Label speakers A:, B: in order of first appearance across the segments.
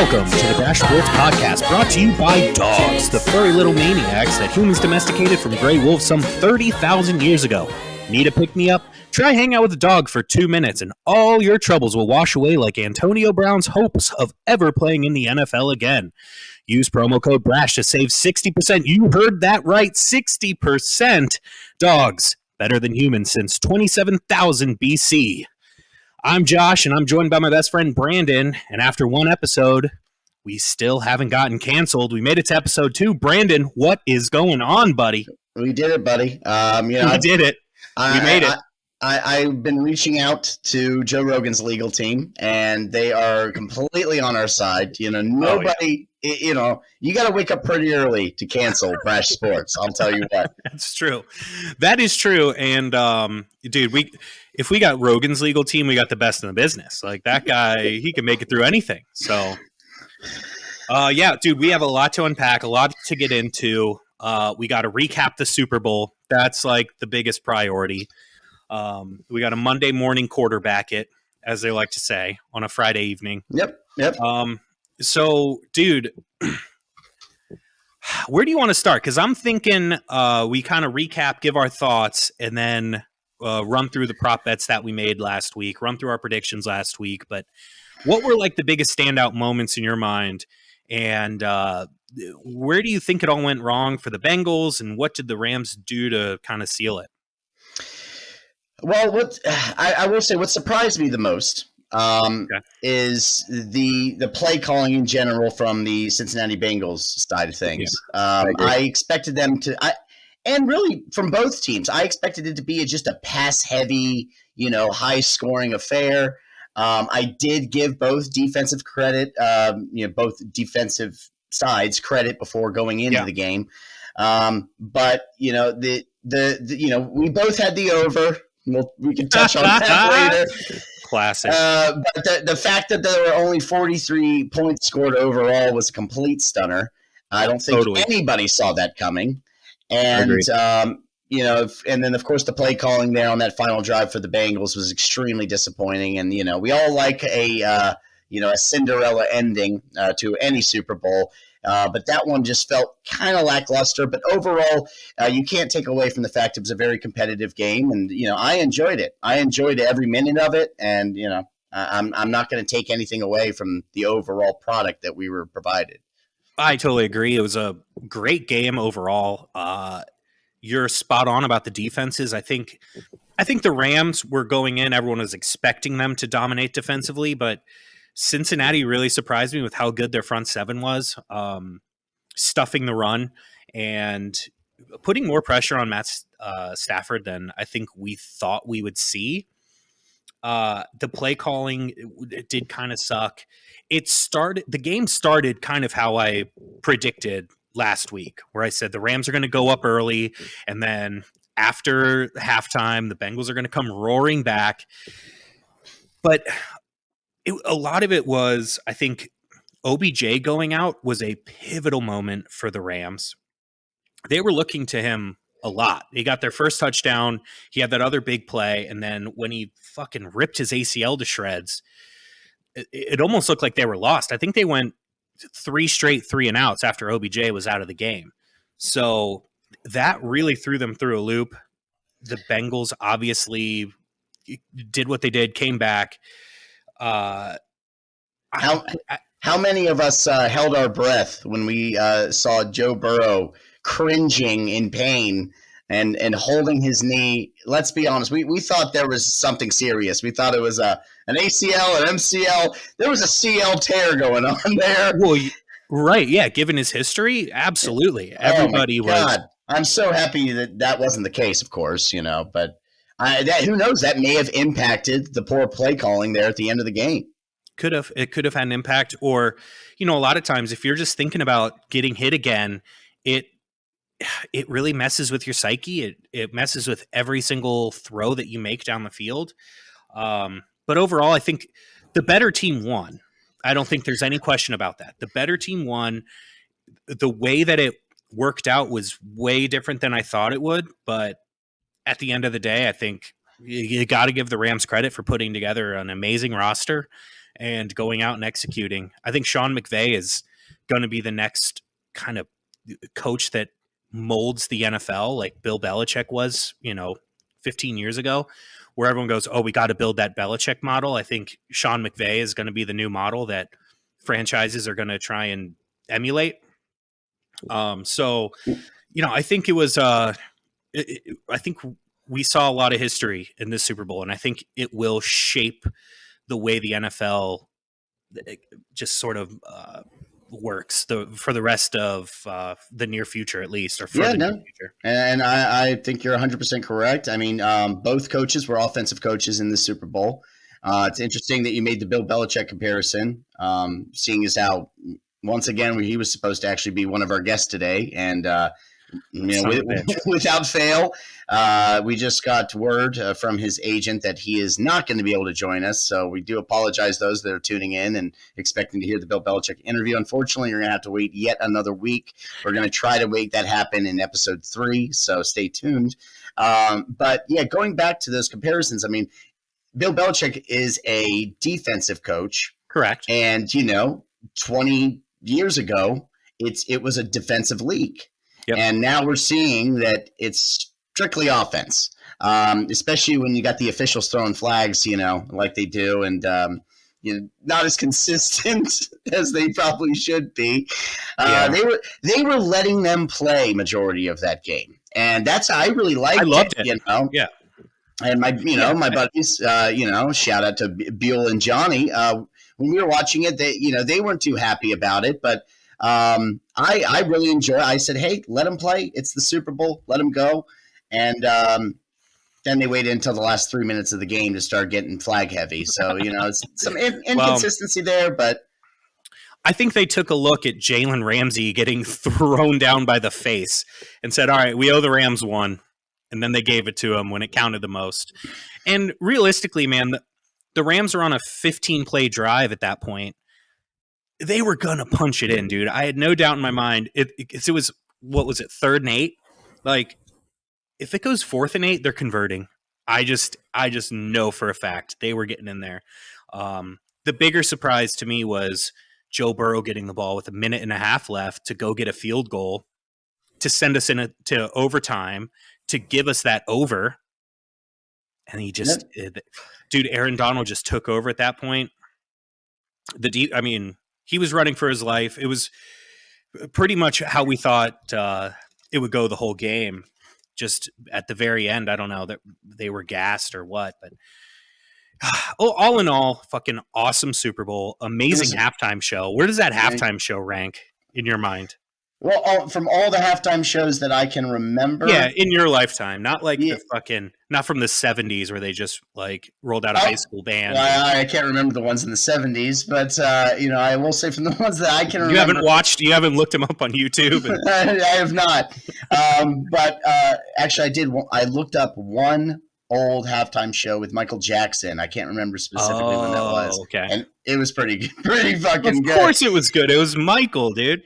A: Welcome to the Brash podcast, brought to you by dogs, the furry little maniacs that humans domesticated from gray wolves some 30,000 years ago. Need a pick-me-up? Try hang out with a dog for 2 minutes and all your troubles will wash away like Antonio Brown's hopes of ever playing in the NFL again. Use promo code BRASH to save 60%. You heard that right, 60%. Dogs, better than humans since 27,000 BC. I'm Josh, and I'm joined by my best friend, Brandon. And after one episode, we still haven't gotten canceled. We made it to episode 2. Brandon, what is going on, buddy?
B: We did it, buddy.
A: We did it. We made it.
B: I've been reaching out to Joe Rogan's legal team, and they are completely on our side. Nobody, you got to wake up pretty early to cancel Brash Sports. I'll tell you what.
A: That's true. That is true. And, dude, if we got Rogan's legal team, we got the best in the business. Like, that guy, he can make it through anything. So, yeah, dude, we have a lot to unpack, a lot to get into. We got to recap the Super Bowl. That's, like, the biggest priority. We got a Monday morning quarterback it, as they like to say, on a Friday evening.
B: Yep.
A: So, dude, where do you want to start? Because I'm thinking we kind of recap, give our thoughts, and then run through the prop bets that we made last week, run through our predictions last week. But what were like the biggest standout moments in your mind? And where do you think it all went wrong for the Bengals? And what did the Rams do to kind of seal it?
B: Well, I will say what surprised me the most is the play calling in general from the Cincinnati Bengals side of things. Yeah, I expected them to and really from both teams, I expected it to be just a pass-heavy, high-scoring affair. I did give both defensive credit, both defensive sides credit before going into the game. But we both had the over. We can touch on that later.
A: Classic.
B: But the fact that there were only 43 points scored overall was a complete stunner. I don't think anybody saw that coming. And, and then, of course, the play calling there on that final drive for the Bengals was extremely disappointing. And, we all like a Cinderella ending to any Super Bowl. But that one just felt kind of lackluster. But overall, you can't take away from the fact it was a very competitive game. And, I enjoyed it. I enjoyed every minute of it. And, I'm not going to take anything away from the overall product that we were provided.
A: I totally agree. It was a great game overall. You're spot on about the defenses. I think the Rams were going in. Everyone was expecting them to dominate defensively, but Cincinnati really surprised me with how good their front seven was, stuffing the run and putting more pressure on Matt Stafford than I think we thought we would see. The play calling it did kind of suck. The game started kind of how I predicted last week, where I said the Rams are going to go up early, and then after halftime, the Bengals are going to come roaring back. But a lot of it was, I think, OBJ going out was a pivotal moment for the Rams. They were looking to him a lot. He got their first touchdown. He had that other big play. And then when he fucking ripped his ACL to shreds, it almost looked like they were lost. I think they went 3 straight 3-and-outs after OBJ was out of the game. So that really threw them through a loop. The Bengals obviously did what they did, came back.
B: How many of us held our breath when we saw Joe Burrow cringing in pain and holding his knee? Let's be honest. We thought there was something serious. We thought it was an ACL, an MCL. There was a CL tear going on there.
A: Well, right. Yeah. Given his history, absolutely. Everybody was.
B: I'm so happy that wasn't the case, of course, but who knows? That may have impacted the poor play calling there at the end of the game.
A: It could have had an impact. Or, a lot of times if you're just thinking about getting hit again, it really messes with your psyche. It messes with every single throw that you make down the field. But overall, I think the better team won. I don't think there's any question about that. The better team won. The way that it worked out was way different than I thought it would. But at the end of the day, I think you got to give the Rams credit for putting together an amazing roster. and going out and executing. I think Sean McVay is going to be the next kind of coach that molds the NFL like Bill Belichick was, 15 years ago, where everyone goes, oh, we got to build that Belichick model. I think Sean McVay is going to be the new model that franchises are going to try and emulate. So, I think it was, I think we saw a lot of history in this Super Bowl, and I think it will shape the way the NFL just sort of works for the rest of the near future, at least, or for near future.
B: And I think you're 100% correct. I mean, both coaches were offensive coaches in the Super Bowl. It's interesting that you made the Bill Belichick comparison, seeing as how, once again, he was supposed to actually be one of our guests today, and without fail, we just got word from his agent that he is not going to be able to join us. So we do apologize those that are tuning in and expecting to hear the Bill Belichick interview. Unfortunately, you're going to have to wait yet another week. We're going to try to make that happen in episode 3, so stay tuned. But yeah, going back to those comparisons, I mean, Bill Belichick is a defensive coach.
A: Correct.
B: And, 20 years ago, it was a defensive league. Yep. And now we're seeing that it's strictly offense, especially when you got the officials throwing flags, like they do, and not as consistent as they probably should be. They were letting them play majority of that game, and that's I really liked. I
A: loved it.
B: Yeah. And my buddies, shout out to Beal and Johnny. When we were watching it, they weren't too happy about it, but. I really enjoy it. I said, hey, let them play. It's the Super Bowl. Let them go. And then they waited until the last 3 minutes of the game to start getting flag heavy. So, it's some inconsistency there. But
A: I think they took a look at Jalen Ramsey getting thrown down by the face and said, all right, we owe the Rams one. And then they gave it to him when it counted the most. And realistically, man, the Rams were on a 15-play drive at that point. They were gonna punch it in, dude. I had no doubt in my mind. It was, what was it, 3rd and 8? Like, if it goes 4th and 8, they're converting. I just know for a fact they were getting in there. The bigger surprise to me was Joe Burrow getting the ball with 1.5 minutes left to go get a field goal to send us to overtime to give us that over. And he just, dude, Aaron Donald just took over at that point. He was running for his life. It was pretty much how we thought it would go the whole game. Just at the very end, I don't know that they were gassed or what, but all in all, fucking awesome Super Bowl. Amazing halftime show. Where does that halftime show rank in your mind?
B: Well, from all the halftime shows that I can remember.
A: Yeah, in your lifetime. Not like not from the 70s where they just like rolled out a high school band.
B: Well, I can't remember the ones in the 70s, but I will say from the ones that I can remember.
A: You haven't looked them up on YouTube?
B: I have not. But actually I looked up one old halftime show with Michael Jackson. I can't remember specifically when that was.
A: Okay.
B: And it was pretty fucking good.
A: Of course it was good. It was Michael, dude.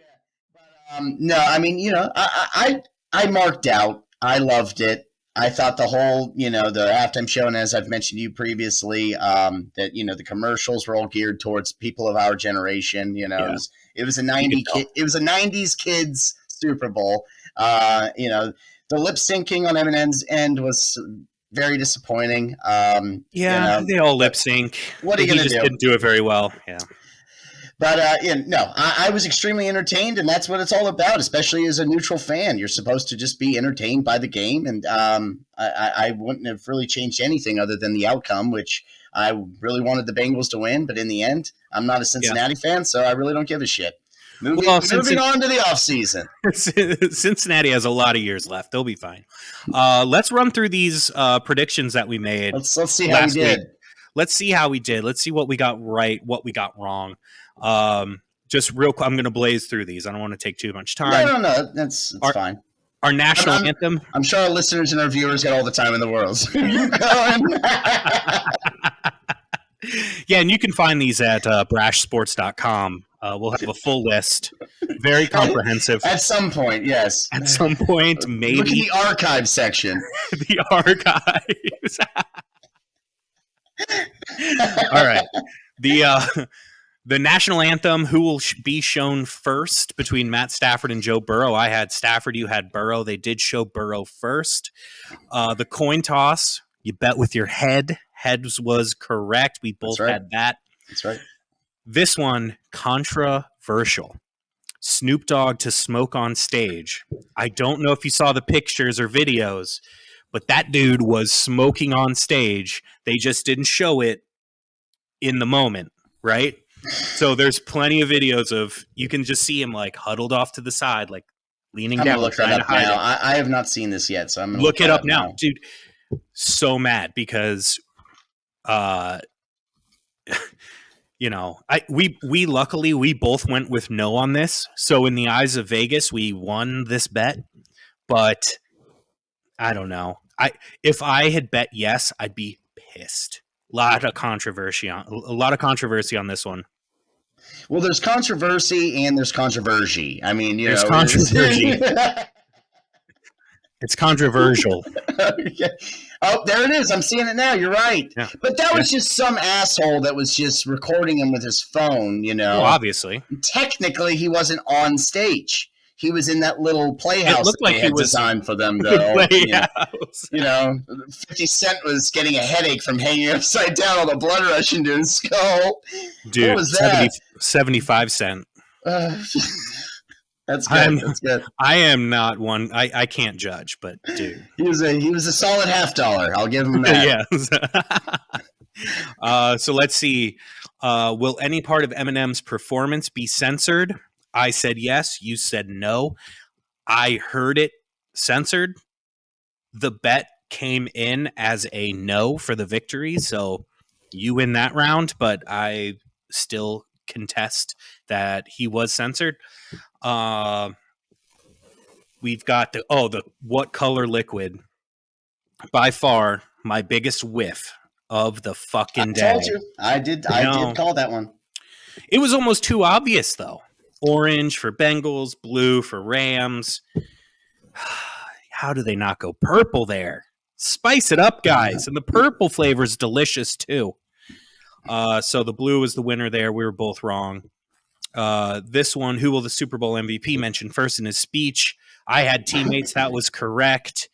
B: No, I mean, I marked out. I loved it. I thought the whole, the halftime show, and as I've mentioned to you previously, that, the commercials were all geared towards people of our generation. It was a 90s kids Super Bowl. The lip syncing on Eminem's end was very disappointing.
A: They all lip sync.
B: What are you going to do?
A: He just didn't do it very well. Yeah.
B: But, I was extremely entertained, and that's what it's all about, especially as a neutral fan. You're supposed to just be entertained by the game, and I wouldn't have really changed anything other than the outcome, which I really wanted the Bengals to win. But in the end, I'm not a Cincinnati fan, so I really don't give a shit. Moving on to the offseason.
A: Cincinnati has a lot of years left. They'll be fine. Let's run through these predictions that we made.
B: Let's see how we did.
A: Let's see how we did. Let's see what we got right, what we got wrong. Just real quick, I'm going to blaze through these. I don't want to take too much time.
B: No, that's fine.
A: Our national anthem.
B: I'm sure our listeners and our viewers got all the time in the world.
A: Yeah, and you can find these at brashsports.com. We'll have a full list. Very comprehensive.
B: At some point, yes.
A: At some point, maybe.
B: Look at the archive section.
A: The archives. All right. The national anthem, who will be shown first between Matt Stafford and Joe Burrow? I had Stafford, you had Burrow. They did show Burrow first. The coin toss, you bet with your head. Heads was correct. We both had that.
B: That's right.
A: This one, controversial. Snoop Dogg to smoke on stage. I don't know if you saw the pictures or videos, but that dude was smoking on stage. They just didn't show it in the moment, right? So there's plenty of videos of, you can just see him like huddled off to the side, like leaning down.
B: Look that up now. I have not seen this yet, so I'm gonna
A: look it up now, dude. So mad because, you know, we luckily we both went with no on this. So in the eyes of Vegas, we won this bet. But I don't know. If I had bet yes, I'd be pissed. A lot of controversy on this one.
B: Well, there's controversy and there's controversy. I mean, there's
A: controversy. It's controversial.
B: Okay. Oh, there it is. I'm seeing it now. You're right. Yeah. But that was just some asshole that was just recording him with his phone,
A: Well, obviously.
B: Technically, he wasn't on stage. He was in that little playhouse that they had designed for them, though. 50 Cent was getting a headache from hanging upside down, all the blood rushing to his skull.
A: Dude, what was that? 75 Cent.
B: That's good. That's good.
A: I am not one. I can't judge, but dude,
B: he was a solid $50. I'll give him that.
A: Yes. So let's see. Will any part of Eminem's performance be censored? I said yes. You said no. I heard it censored. The bet came in as a no for the victory, so you win that round. But I still contest that he was censored. We've got the what color liquid? By far my biggest whiff of the fucking day.
B: I told you. I did call that one.
A: It was almost too obvious though. Orange for Bengals, blue for Rams. How do they not go purple there? Spice it up, guys. And the purple flavor is delicious too. So the blue is the winner there. We were both wrong. This one, who will the Super Bowl MVP mention first in his speech? I had teammates. That was correct.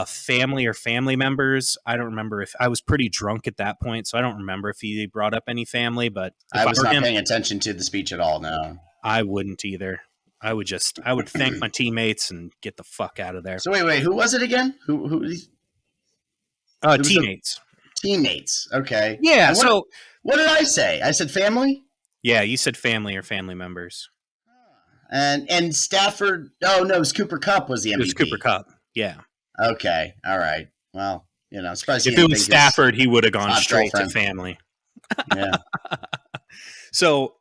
A: Family or family members. I don't remember if I was pretty drunk at that point, so I don't remember if he brought up any family, but
B: I was not paying attention to the speech at all. No,
A: I wouldn't either. I would thank my teammates and get the fuck out of there.
B: So wait, who was it again? Who
A: teammates.
B: Teammates. Okay.
A: Yeah.
B: What did I say? I said family?
A: Yeah, you said family or family members.
B: And Stafford. Oh no, it was Cooper Kupp was the MVP.
A: It was Cooper Kupp. Yeah.
B: Okay. All right. Well, I'm surprised.
A: If it was Stafford, he would have gone straight to family.
B: Yeah.
A: So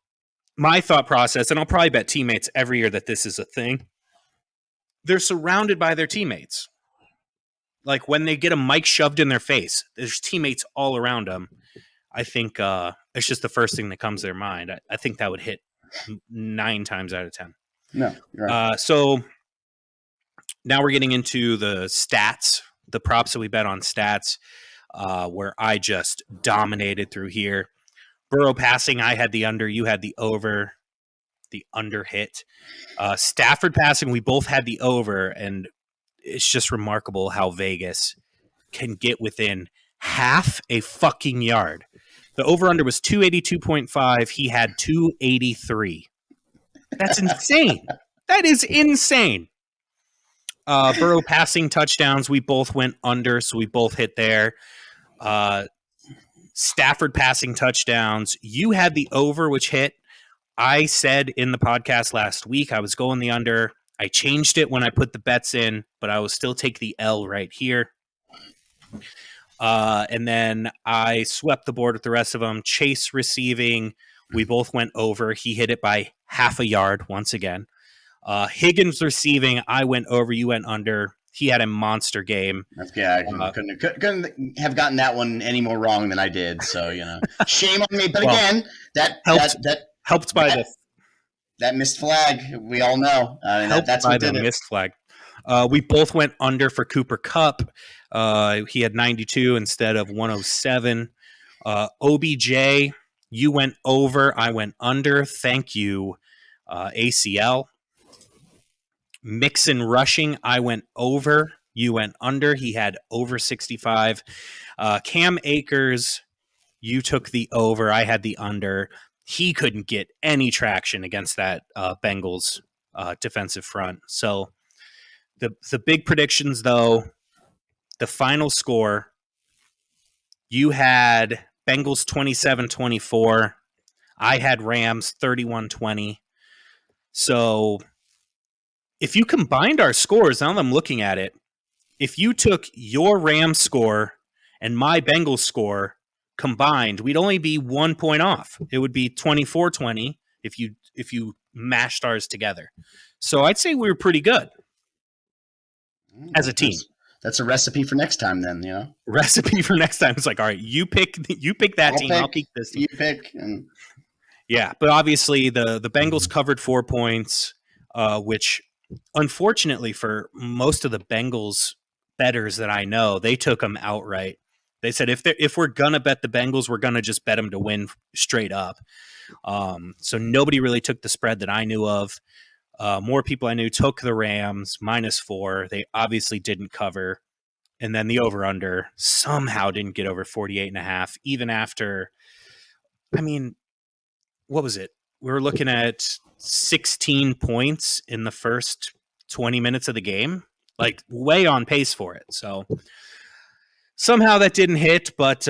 A: my thought process, and I'll probably bet teammates every year that this is a thing. They're surrounded by their teammates. Like when they get a mic shoved in their face, there's teammates all around them. I think it's just the first thing that comes to their mind. I think that would hit 9 times out of 10.
B: No, you're right.
A: So now we're getting into the stats, the props that we bet on stats, where I just dominated through here. Burrow passing, I had the under, you had the over. The under hit. Stafford passing, we both had the over, and it's just remarkable how Vegas can get within half a fucking yard. The over-under was 282.5. He had 283. That's insane. That is insane. Burrow passing touchdowns, we both went under, so we both hit there. Stafford passing touchdowns, you had the over, which hit. I said in the podcast last week I was going the under. I changed it when I put the bets in, but I will still take the L right here. And then I swept the board with the rest of them. Chase receiving, we both went over. He hit it by half a yard once again. Higgins receiving, I went over, you went under. He had a monster game.
B: Yeah, I couldn't have gotten that one any more wrong than I did. So, shame on me. But again, that
A: helped by
B: that missed flag. We all know. That's
A: by
B: what did
A: the
B: it.
A: Missed flag. We both went under for Cooper Kupp. He had 92 instead of 107. OBJ, You went over. I went under. Thank you, ACL. Mixon rushing. I went over. You went under. He had over 65. Cam Akers, you took the over. I had the under. He couldn't get any traction against that Bengals defensive front. So the big predictions, though, the final score, you had Bengals 27-24. I had Rams 31-20. So if you combined our scores, now that I'm looking at it, if you took your Rams score and my Bengals score combined, we'd only be 1 point off. It would be 24-20 if you mashed ours together. So I'd say we were pretty good as a team.
B: That's a recipe for next time, then.
A: Recipe for next time. It's like, all right, you pick that team. I'll pick this team.
B: You pick.
A: Yeah, but obviously the Bengals covered 4 points, which unfortunately for most of the Bengals bettors that I know, they took them outright. They said if we're gonna bet the Bengals, we're gonna just bet them to win straight up. So nobody really took the spread that I knew of. More people I knew took the Rams -4. They obviously didn't cover, and then the over/under somehow didn't get over 48.5, even after. I mean, what was it? We were looking at 16 points in the first 20 minutes of the game, like way on pace for it. So somehow that didn't hit, but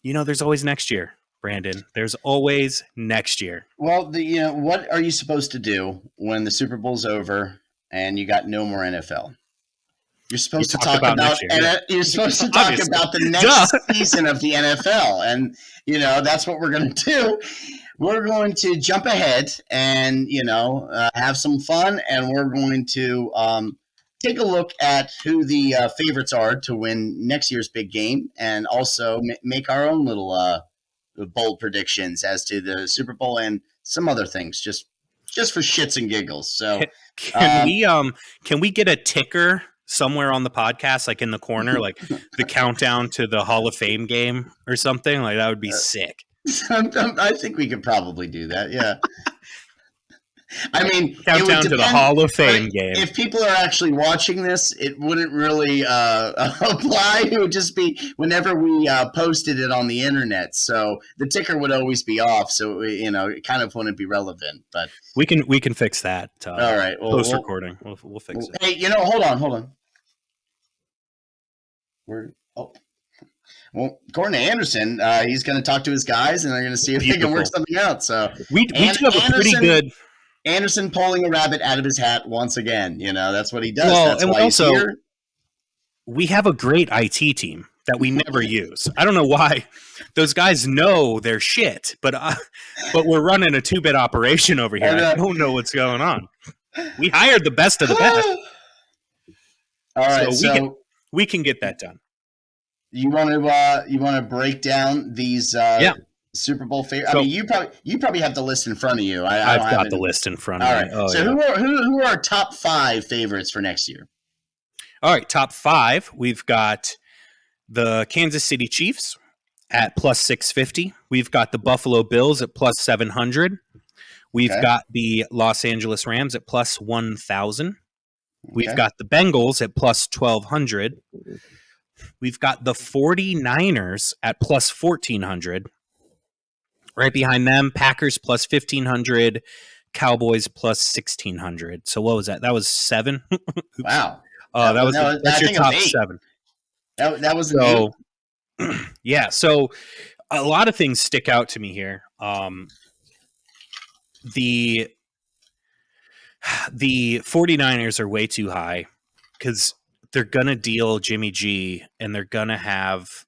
A: there's always next year, Brandon. There's always next year.
B: Well, what are you supposed to do when the Super Bowl's over and you got no more NFL? You're supposed to talk about you're supposed to talk about the next season of the NFL, and that's what we're going to do. We're going to jump ahead and have some fun, and we're going to take a look at who the favorites are to win next year's big game, and also make our own little bold predictions as to the Super Bowl and some other things, just for shits and giggles. So
A: can we get a ticker somewhere on the podcast, like in the corner, like the countdown to the Hall of Fame game or something? Like that would be sick.
B: I think we could probably do that. Yeah. I mean,
A: countdown to the Hall of Fame game.
B: If people are actually watching this, it wouldn't really apply. It would just be whenever we posted it on the internet. So the ticker would always be off. So it kind of wouldn't be relevant. But
A: we can fix that.
B: All right,
A: post recording, we'll fix it.
B: Hey, hold on. Well, according to Anderson, he's going to talk to his guys, and they're going to see if they can work something out. So
A: we do have a pretty good.
B: Anderson pulling a rabbit out of his hat once again. That's what he does.
A: Well,
B: that's
A: and
B: why he's here.
A: We have a great IT team that we never use. I don't know why. Those guys know their shit, but we're running a 2-bit operation over here. I don't know what's going on. We hired the best of the best.
B: All right, so
A: we can get that done.
B: You want to break down these Super Bowl favorites? I mean, you probably have the list in front of you.
A: I've got the list in front of me.
B: All right. Who are our top 5 favorites for next year?
A: All right, top 5. We've got the Kansas City Chiefs at +650. We've got the Buffalo Bills at +700. We've got the Los Angeles Rams at +1,000. We've got the Bengals at +1,200. We've got the 49ers at +1,400. Right behind them, Packers +1,500, Cowboys +1,600. So what was that? That was 7.
B: Wow.
A: That's your top 7.
B: That was
A: so. Yeah. So a lot of things stick out to me here. The 49ers are way too high because they're gonna deal Jimmy G, and they're gonna have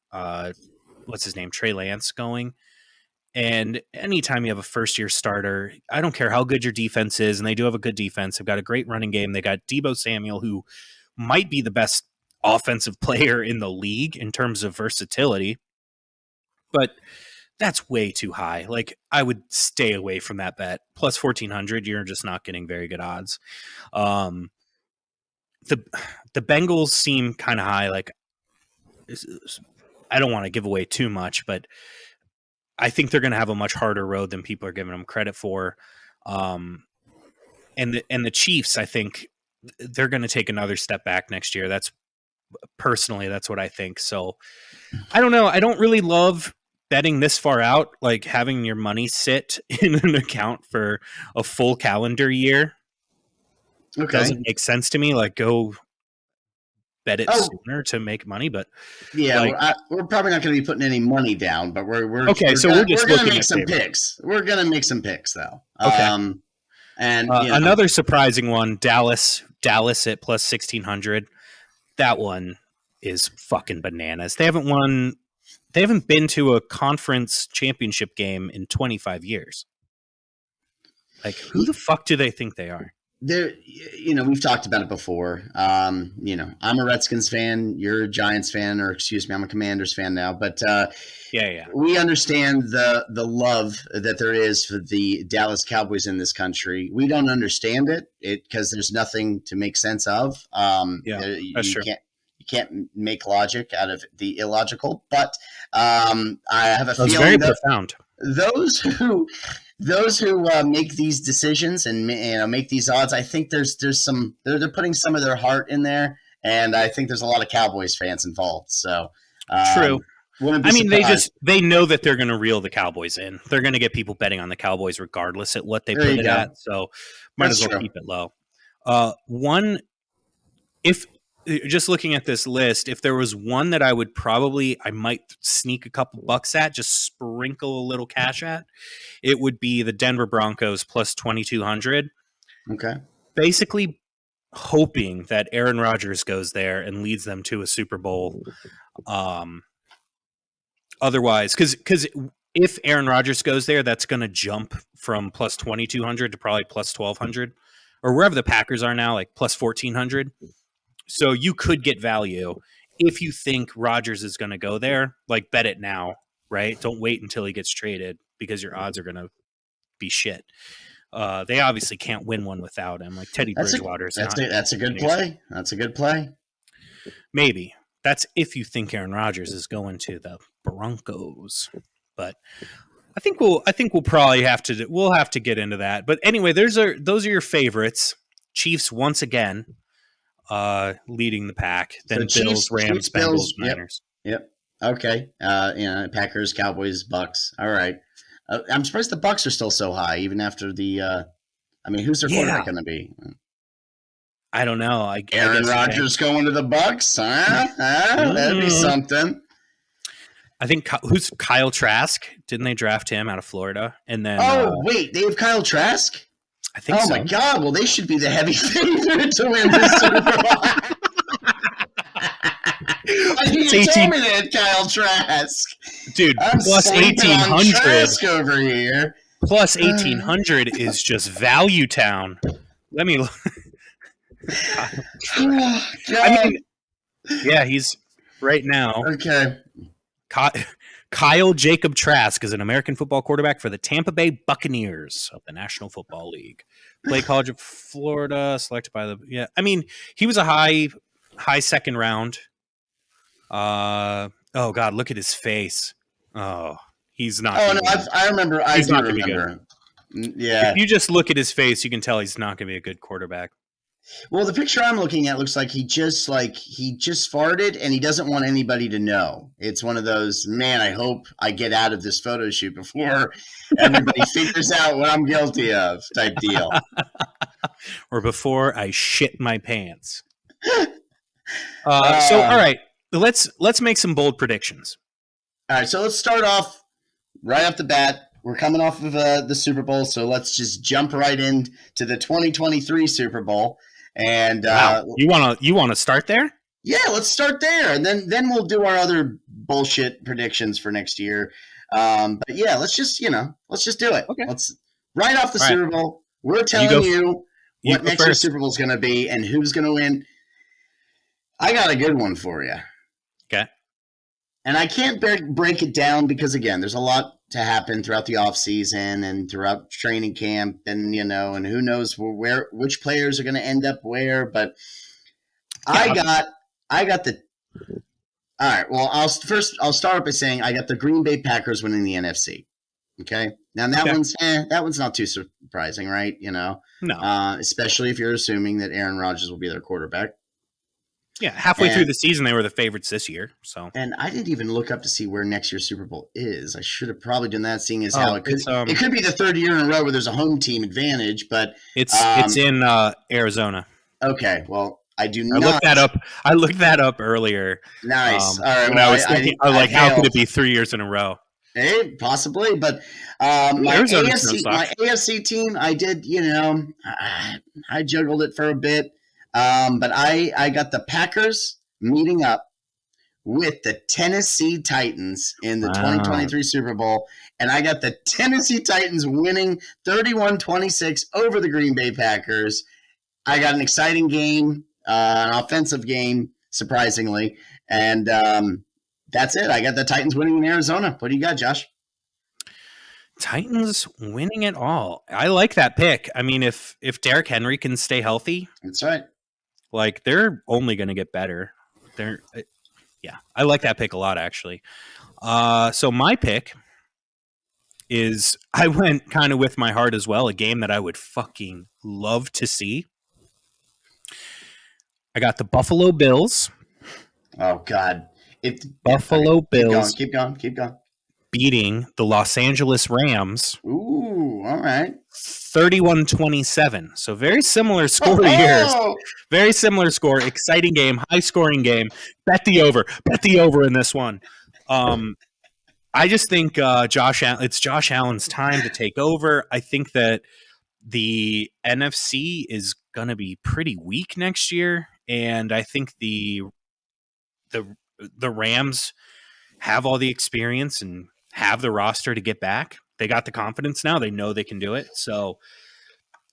A: what's his name, Trey Lance going. And anytime you have a first-year starter, I don't care how good your defense is, and they do have a good defense. They've got a great running game. They got Deebo Samuel, who might be the best offensive player in the league in terms of versatility. But that's way too high. Like, I would stay away from that bet. +1,400, you're just not getting very good odds. The Bengals seem kind of high. Like, I don't want to give away too much, but I think they're going to have a much harder road than people are giving them credit for. And the Chiefs, I think they're going to take another step back next year. That's what I think. So I don't know. I don't really love betting this far out, like having your money sit in an account for a full calendar year.
B: Okay.
A: Doesn't make sense to me. Like, go bet it sooner to make money, but
B: yeah, like, we're probably not going to be putting any money down, but we're going to make some picks. We're going to make some picks though.
A: Okay.
B: And
A: another surprising one, Dallas at plus 1,600. That one is fucking bananas. They haven't been to a conference championship game in 25 years. Like, who the fuck do they think they are?
B: We've talked about it before. I'm a Redskins fan. You're a Giants fan, or excuse me, I'm a Commanders fan now. But we understand the love that there is for the Dallas Cowboys in this country. We don't understand it because there's nothing to make sense of.
A: That's true.
B: You can't make logic out of the illogical. But I have a feeling
A: very profound.
B: Those who make these decisions and make these odds, I think there's some they're putting some of their heart in there, and I think there's a lot of Cowboys fans involved. So
A: true. I mean, they know that they're going to reel the Cowboys in. They're going to get people betting on the Cowboys regardless at what they put it at. So might as well keep it low. If just looking at this list, if there was one that I might sneak a couple bucks at, just sprinkle a little cash at, it would be the Denver Broncos plus 2,200.
B: Okay.
A: Basically hoping that Aaron Rodgers goes there and leads them to a Super Bowl. Otherwise, because if Aaron Rodgers goes there, that's going to jump from plus 2,200 to probably plus 1,200, or wherever the Packers are now, like plus 1,400. So you could get value if you think Rodgers is going to go there. Like, bet it now, right? Don't wait until he gets traded because your odds are going to be shit. They obviously can't win one without him. Like Teddy Bridgewater's
B: that's a good play. That's a good play.
A: Maybe that's if you think Aaron Rodgers is going to the Broncos, but I think we'll probably have to get into that. But anyway, those are your favorites. Chiefs once again. Leading the pack, then so Bills, Rams, Bengals, Niners.
B: Yep. Okay. Packers, Cowboys, Bucks. All right. I'm surprised the Bucks are still so high, even after the. Who's their quarterback going to be?
A: I don't know.
B: Aaron Rodgers going to the Bucks? That'd be something.
A: I think who's Kyle Trask? Didn't they draft him out of Florida? And then
B: wait, they have Kyle Trask?
A: I think so.
B: My God! Well, they should be the heavy favorite to win this Super Bowl. You told me they had Kyle Trask,
A: dude. Plus 1,800
B: over here.
A: Plus 1,800 is just value town. Let me. He's right now.
B: Okay.
A: Kyle Jacob Trask is an American football quarterback for the Tampa Bay Buccaneers of the National Football League. Played College of Florida, selected by he was a high second round. Oh God, look at his face. Oh, he's not.
B: Oh no, I remember. I do remember. Yeah.
A: If you just look at his face, you can tell he's not going to be a good quarterback.
B: Well, the picture I'm looking at looks like he just farted and he doesn't want anybody to know. It's one of those, man, I hope I get out of this photo shoot before everybody figures out what I'm guilty of type deal.
A: Or before I shit my pants. So, all right, let's make some bold predictions.
B: All right, so let's start off right off the bat. We're coming off of the Super Bowl, so let's just jump right into the 2023 Super Bowl. And
A: you want to start there?
B: Yeah, let's start there, and then we'll do our other bullshit predictions for next year. But yeah, let's just do it.
A: Okay.
B: Let's right off the Super Bowl. We're telling you what next year's Super Bowl is going to be and who's going to win. I got a good one for you.
A: Okay.
B: And I can't break it down because again, there's a lot to happen throughout the offseason and throughout training camp and and who knows which players are going to end up where, but I got the all right, well I'll start by saying I got the Green Bay Packers winning the NFC. Okay. Now that one's not too surprising, right?
A: No.
B: Especially if you're assuming that Aaron Rodgers will be their quarterback.
A: Yeah, halfway through the season, they were the favorites this year. So,
B: and I didn't even look up to see where next year's Super Bowl is. I should have probably done that, seeing as how it could be the third year in a row where there's a home team advantage, but
A: it's in Arizona.
B: Okay, well, I do
A: not. I looked that up earlier.
B: Nice. All right.
A: When I was thinking, how could it be 3 years in a row?
B: Hey, possibly, but my AFC team, I did, I juggled it for a bit, but I got the Packers meeting up with the Tennessee Titans in the 2023 Super Bowl, and I got the Tennessee Titans winning 31-26 over the Green Bay Packers. I got an exciting game, an offensive game, surprisingly, and that's it. I got the Titans winning in Arizona. What do you got, Josh?
A: Titans winning it all. I like that pick. I mean, if Derrick Henry can stay healthy,
B: that's right.
A: Like, they're only going to get better. I like that pick a lot, actually. So my pick is, I went kind of with my heart as well, a game that I would fucking love to see. I got the Buffalo Bills.
B: Oh, God.
A: Buffalo Bills.
B: Keep going.
A: Beating the Los Angeles Rams.
B: Ooh, all right.
A: 31-27. So very similar score years. Very similar score. Exciting game. High-scoring game. Bet the over. Bet the over in this one. I just think it's Josh Allen's time to take over. I think that the NFC is going to be pretty weak next year, and I think the Rams have all the experience and have the roster to get back. They got the confidence now. They know they can do it. So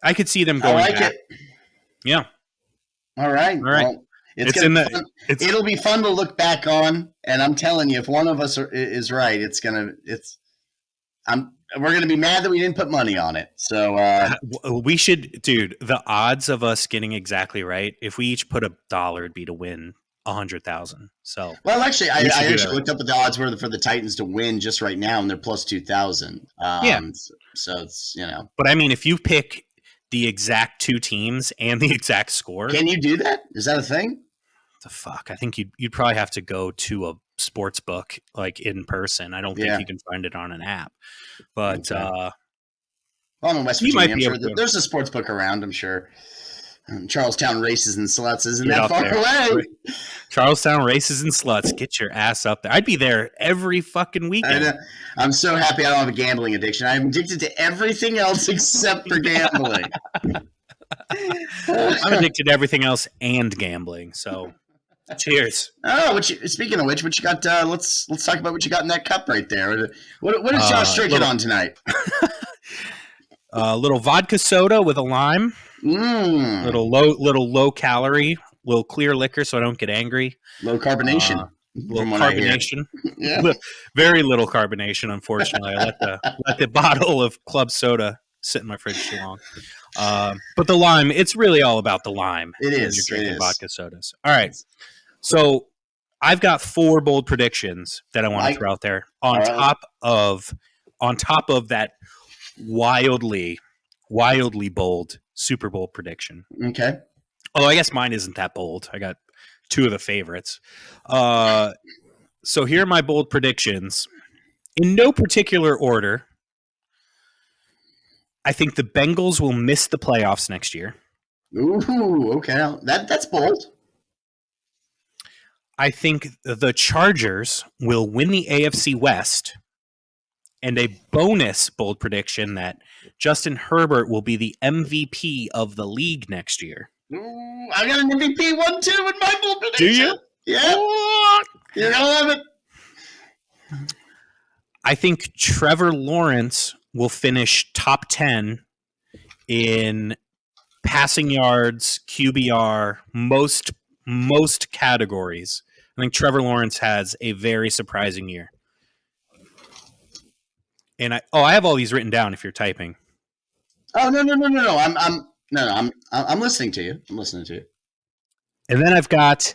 A: I could see them going back.
B: It.
A: Yeah.
B: All right. Well, it'll be fun to look back on, and I'm telling you, if one of us is right, we're going to be mad that we didn't put money on it. So
A: we should, dude, the odds of us getting exactly right, if we each put $1, it'd be to win 100,000. So,
B: well, actually, I actually looked up what the odds were for the Titans to win just right now, and they're plus 2,000.
A: Yeah.
B: So it's,
A: But I mean, if you pick the exact two teams and the exact score,
B: can you do that? Is that a thing?
A: The fuck? I think you'd probably have to go to a sports book, like, in person. I don't think you can find it on an app. But
B: well, I'm in West Virginia. I'm sure there's a sports book around. I'm sure. Charlestown Races and Sluts isn't that far away.
A: Charlestown Races and Sluts. Get your ass up there. I'd be there every fucking weekend.
B: I'm so happy I don't have a gambling addiction. I'm addicted to everything else except for gambling.
A: I'm addicted to everything else and gambling. So, cheers.
B: Oh, speaking of which, what you got? Let's talk about what you got in that cup right there. What is Josh drinking on tonight?
A: A little vodka soda with a lime. Little low calorie, little clear liquor, so I don't get angry.
B: Low carbonation.
A: Little carbonation. Yeah. Very little carbonation, unfortunately. I let the bottle of club soda sit in my fridge too long. But the lime, it's really all about the lime.
B: It is.
A: You're drinking vodka sodas. All right. So I've got 4 bold predictions that I want to throw out there on top of that wildly bold Super Bowl prediction.
B: Okay.
A: Although I guess mine isn't that bold. I got 2 of the favorites. So here are my bold predictions. In no particular order, I think the Bengals will miss the playoffs next year.
B: Ooh, okay. That's bold.
A: I think the Chargers will win the AFC West. And a bonus bold prediction that Justin Herbert will be the MVP of the league next year.
B: Ooh, I got an MVP 1-2 in my bold prediction.
A: Do you?
B: Yeah. You're going to love it.
A: I think Trevor Lawrence will finish top 10 in passing yards, QBR, most categories. I think Trevor Lawrence has a very surprising year. And I have all these written down if you're typing.
B: Oh, no. I'm listening to you.
A: And then I've got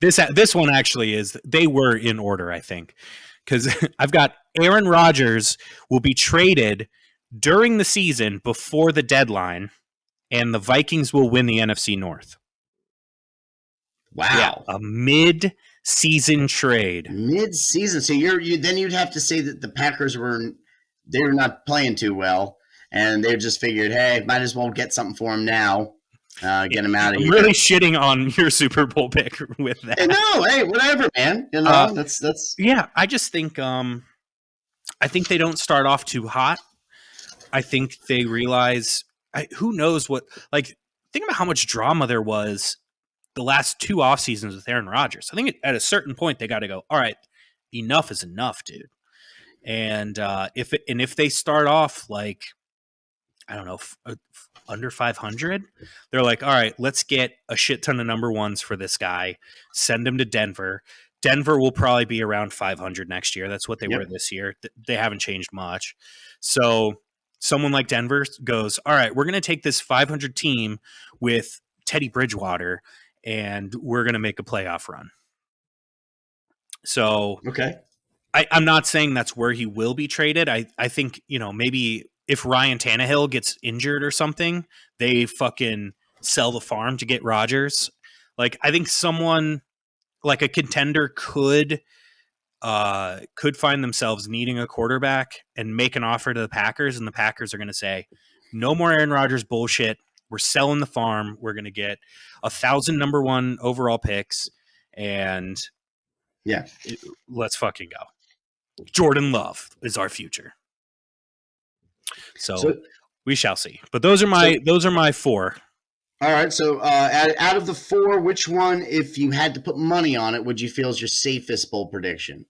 A: this one actually is, they were in order, I think. because I've got Aaron Rodgers will be traded during the season before the deadline, and the Vikings will win the NFC North.
B: Wow.
A: Yeah, a mid-season trade.
B: Mid-season. So then you'd have to say that the Packers were not playing too well, and they just figured, hey, might as well get something for him now. Get him out of here.
A: I'm really shitting on your Super Bowl pick with that.
B: No, hey, whatever, man. You know, that's.
A: Yeah, I just think I think they don't start off too hot. I think they realize who knows what. Like, think about how much drama there was the last 2 off seasons with Aaron Rodgers. I think at a certain point they got to go, all right, enough is enough, dude. And if they start off like, I don't know, under 500, they're like, all right, let's get a shit ton of number ones for this guy, send him to Denver. Denver will probably be around 500 next year. That's what they were this year. They haven't changed much. So someone like Denver goes, all right, we're going to take this 500 team with Teddy Bridgewater, and we're going to make a playoff run. So
B: okay.
A: I'm not saying that's where he will be traded. I think, maybe if Ryan Tannehill gets injured or something, they fucking sell the farm to get Rodgers. Like, I think someone like a contender could find themselves needing a quarterback and make an offer to the Packers, and the Packers are going to say, no more Aaron Rodgers bullshit. We're selling the farm. We're going to get 1,000 number 1 overall picks, and let's fucking go. Jordan Love is our future. So we shall see. But those are my 4.
B: All right. So out of the 4, which one, if you had to put money on it, would you feel is your safest bold prediction?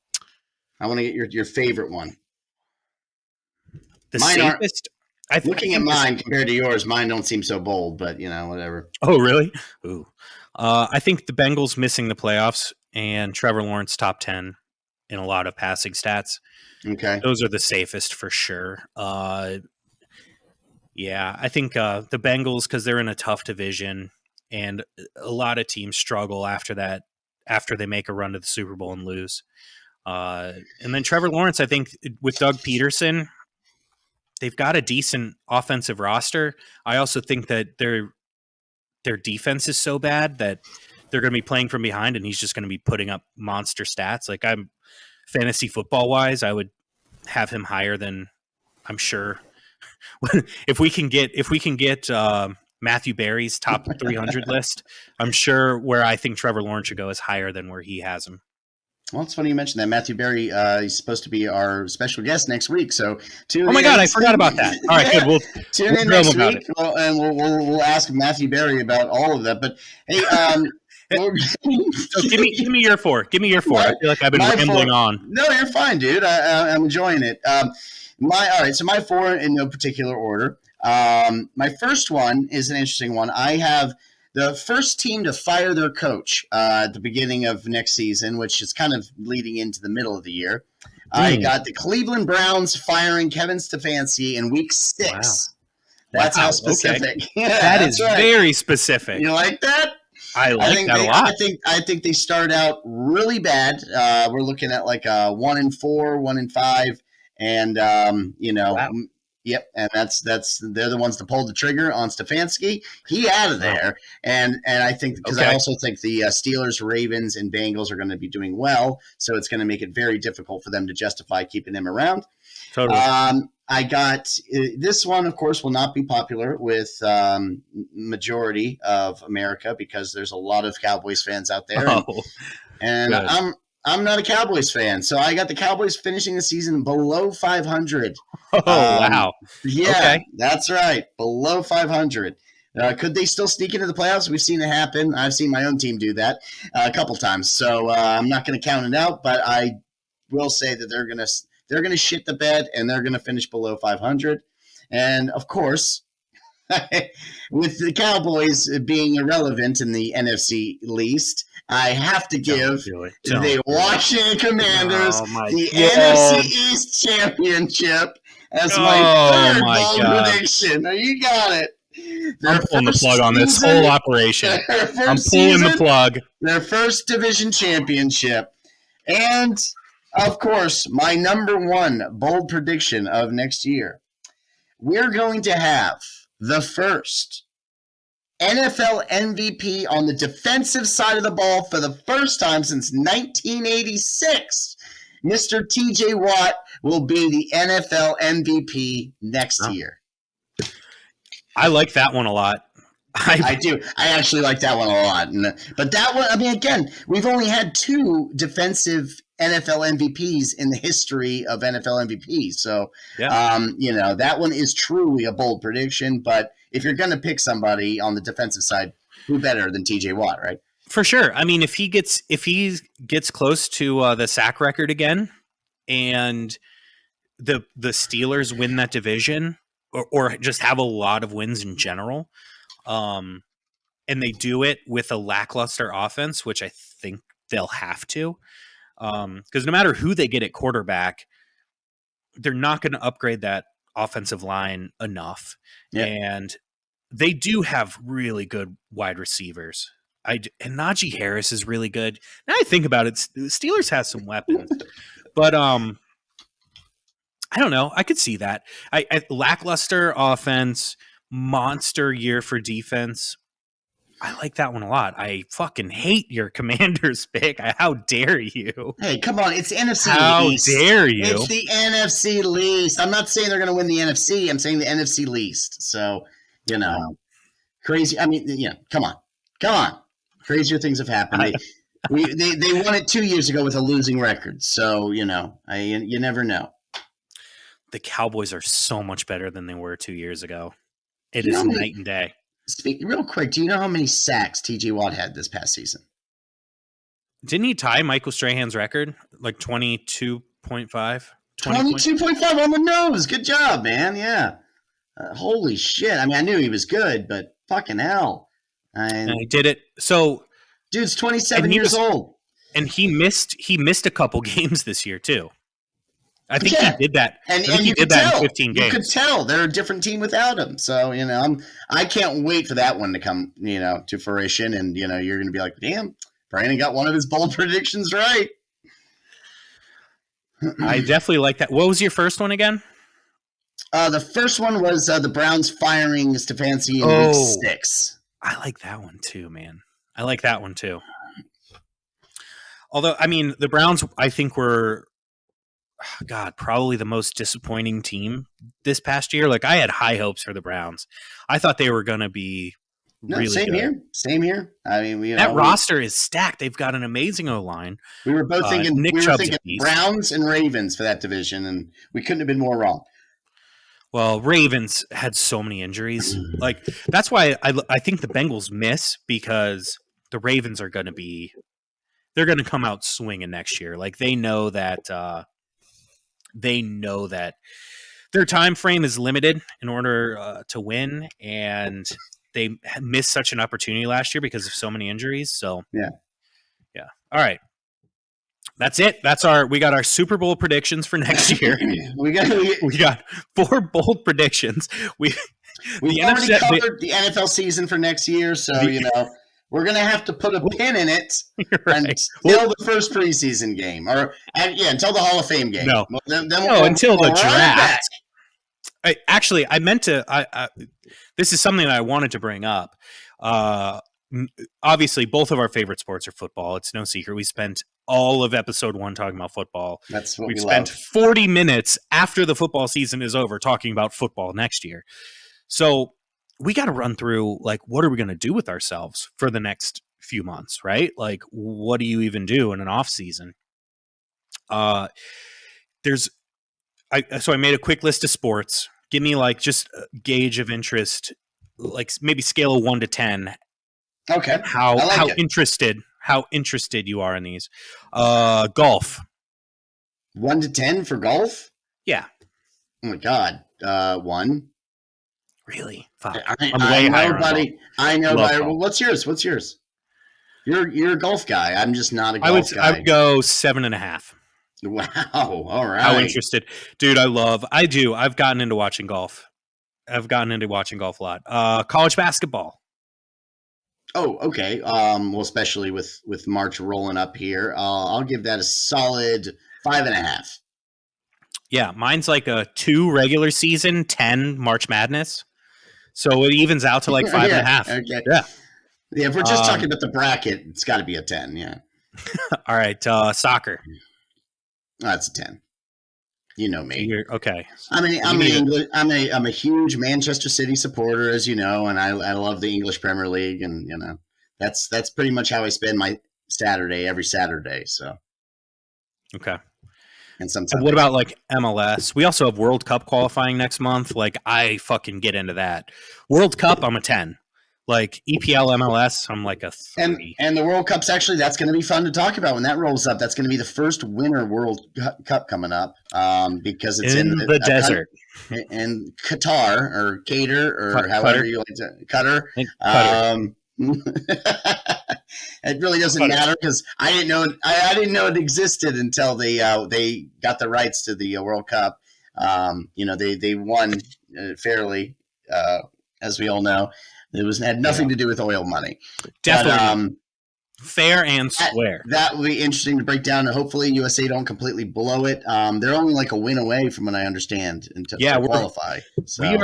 B: I want to get your favorite one.
A: Mine safest?
B: Looking at mine compared to yours, mine don't seem so bold, but whatever.
A: Oh, really? Ooh. I think the Bengals missing the playoffs and Trevor Lawrence top 10 in a lot of passing stats.
B: Okay.
A: Those are the safest for sure. Yeah, I think the Bengals, because they're in a tough division, and a lot of teams struggle after they make a run to the Super Bowl and lose. And then Trevor Lawrence, I think with Doug Peterson, they've got a decent offensive roster. I also think that their defense is so bad that they're going to be playing from behind, and he's just going to be putting up monster stats. Like, I'm fantasy football wise, I would have him higher than, I'm sure. if we can get Matthew Berry's top 300 list, I'm sure where I think Trevor Lawrence should go is higher than where he has him.
B: Well, it's funny you mentioned that. Matthew Berry, he's supposed to be our special guest next week. So
A: tune in. Oh my God, I forgot about that. All right, good. We'll
B: tune in next week, and we'll ask Matthew Berry about all of that. But hey,
A: so give me your 4. Give me your 4. I feel like I've been rambling on.
B: No, you're fine, dude. I'm enjoying it. All right. So my 4 in no particular order. My first one is an interesting one. I have the first team to fire their coach at the beginning of next season, which is kind of leading into the middle of the year. I got the Cleveland Browns firing Kevin Stefanski in week 6. Wow. That's how specific. Okay.
A: Yeah, that is right. Very specific.
B: You like that?
A: I like that a lot.
B: I think they start out really bad. We're looking at like 1-4, 1-5, and wow. Yep, and they're the ones to pull the trigger on Stefanski. He out of there, and I think because I also think the Steelers, Ravens, and Bengals are going to be doing well, so it's going to make it very difficult for them to justify keeping him around.
A: Totally.
B: I got this one, of course, will not be popular with majority of America because there's a lot of Cowboys fans out there, and I'm not a Cowboys fan, so I got the Cowboys finishing the season below 500.
A: Oh, wow.
B: Yeah, that's right. Below 500. Could they still sneak into the playoffs? We've seen it happen. I've seen my own team do that a couple times, so I'm not going to count it out, but I will say that they're going to shit the bed, and they're going to finish below 500. And, of course, with the Cowboys being irrelevant in the NFC least, I have to give the Washington Commanders the NFC East Championship as my third bold prediction. Now, you got it.
A: I'm pulling the plug on this whole operation. I'm pulling the plug.
B: Their first division championship. And of course, my number one bold prediction of next year. We're going to have the first NFL MVP on the defensive side of the ball for the first time since 1986. Mr. TJ Watt will be the NFL MVP next year.
A: I like that one a lot.
B: I do. I actually like that one a lot. But that one, I mean, again, we've only had 2 defensive NFL MVPs in the history of NFL MVPs. So, that one is truly a bold prediction. But if you're going to pick somebody on the defensive side, who better than TJ Watt, right?
A: For sure. I mean, if he gets close to the sack record again, and the Steelers win that division, or just have a lot of wins in general, and they do it with a lackluster offense, which I think they'll have to, because no matter who they get at quarterback, they're not going to upgrade that offensive line enough. Yeah. And they do have really good wide receivers. And Najee Harris is really good. Now I think about it, the Steelers has some weapons, but I don't know. I could see that. I lackluster offense, monster year for defense. I like that one a lot. I fucking hate your Commanders pick. How dare you?
B: Hey, come on. It's NFC
A: least. How dare you?
B: It's the NFC least. I'm not saying they're going to win the NFC. I'm saying the NFC least. So, crazy. I mean, come on. Crazier things have happened. They won it 2 years ago with a losing record. So, you never know.
A: The Cowboys are so much better than they were 2 years ago. It is night and day.
B: Speak real quick. Do you know how many sacks TJ Watt had this past season?
A: Didn't he tie Michael Strahan's record? Like 22.5?
B: 22.5 on the nose. Good job, man. Yeah. Holy shit. I mean, I knew he was good, but fucking hell.
A: And he did it. So,
B: dude's 27 years old.
A: And he missed a couple games this year, too. I think he did that.
B: And you could tell. In 15 games. You could tell they're a different team without him. So, I can't wait for that one to come, to fruition. And, you're going to be like, damn, Brandon got one of his bold predictions right.
A: I definitely like that. What was your first one again?
B: The first one was the Browns firing Stefanski in week 6.
A: I like that one too, man. I like that one too. Although, I mean, the Browns, I think, were probably the most disappointing team this past year. Like, I had high hopes for the Browns. I thought they were going to be really good.
B: Same here. I mean,
A: that roster is stacked. They've got an amazing O-line.
B: We were both thinking Browns and Ravens for that division, and we couldn't have been more wrong.
A: Well, Ravens had so many injuries. Like, that's why I think the Bengals miss, because the Ravens are going to they're going to come out swinging next year. Like, they know that their time frame is limited in order to win, and they missed such an opportunity last year because of so many injuries. So
B: yeah.
A: All right, that's it. We got our Super Bowl predictions for next year. we got 4 bold predictions.
B: We've already covered the NFL season for next year, so we're going to have to put a pin in it until the first preseason game, until the Hall of Fame game.
A: No, until the draft. I meant to. This is something that I wanted to bring up. Obviously, both of our favorite sports are football. It's no secret. We spent all of episode 1 talking about football.
B: That's what we
A: spent 40 minutes after the football season is over talking about football next year. So we got to run through, like, what are we going to do with ourselves for the next few months, right? Like, what do you even do in an off season? So I made a quick list of sports. Give me, like, just a gauge of interest, like maybe scale of 1 to 10.
B: Okay.
A: How interested you are in these. Golf.
B: 1 to 10 for golf?
A: Yeah.
B: Oh my God. 1.
A: Really? Fuck.
B: I'm way higher, buddy. I know, buddy. Well, what's yours? You're a golf guy. I'm just not a golf guy.
A: I would go 7.5.
B: Wow. All right.
A: How interested. Dude, I've gotten into watching golf. I've gotten into watching golf a lot. College basketball.
B: Oh, okay. Well, especially with March rolling up here, I'll give that a solid 5.5.
A: Yeah, mine's like a 2 regular season, 10 March Madness. So it evens out to like 5.5.
B: Okay.
A: Yeah.
B: Yeah, if we're just talking about the bracket, it's got to be a 10. Yeah.
A: All right. Soccer.
B: That's a 10. You know me.
A: Okay.
B: I'm a huge Manchester City supporter, as you know, and I love the English Premier League, and that's pretty much how I spend my Saturday every Saturday. So
A: okay.
B: And sometimes.
A: What about like MLS? We also have World Cup qualifying next month. Like I fucking get into that. World Cup, I'm a 10. Like EPL, MLS, I'm like a 3.
B: And the World Cup's actually, that's going to be fun to talk about when that rolls up. That's going to be the first Winter World Cup coming up because it's in
A: the desert.
B: In Qatar or Qatar or however you like to Qatar. It really doesn't matter because I didn't know it existed until they got the rights to the World Cup. They won fairly, as we all know. It had nothing to do with oil money.
A: Definitely. But, fair and square.
B: That will be interesting to break down. And hopefully USA don't completely blow it. They're only like a win away from what I understand to qualify. So,
A: we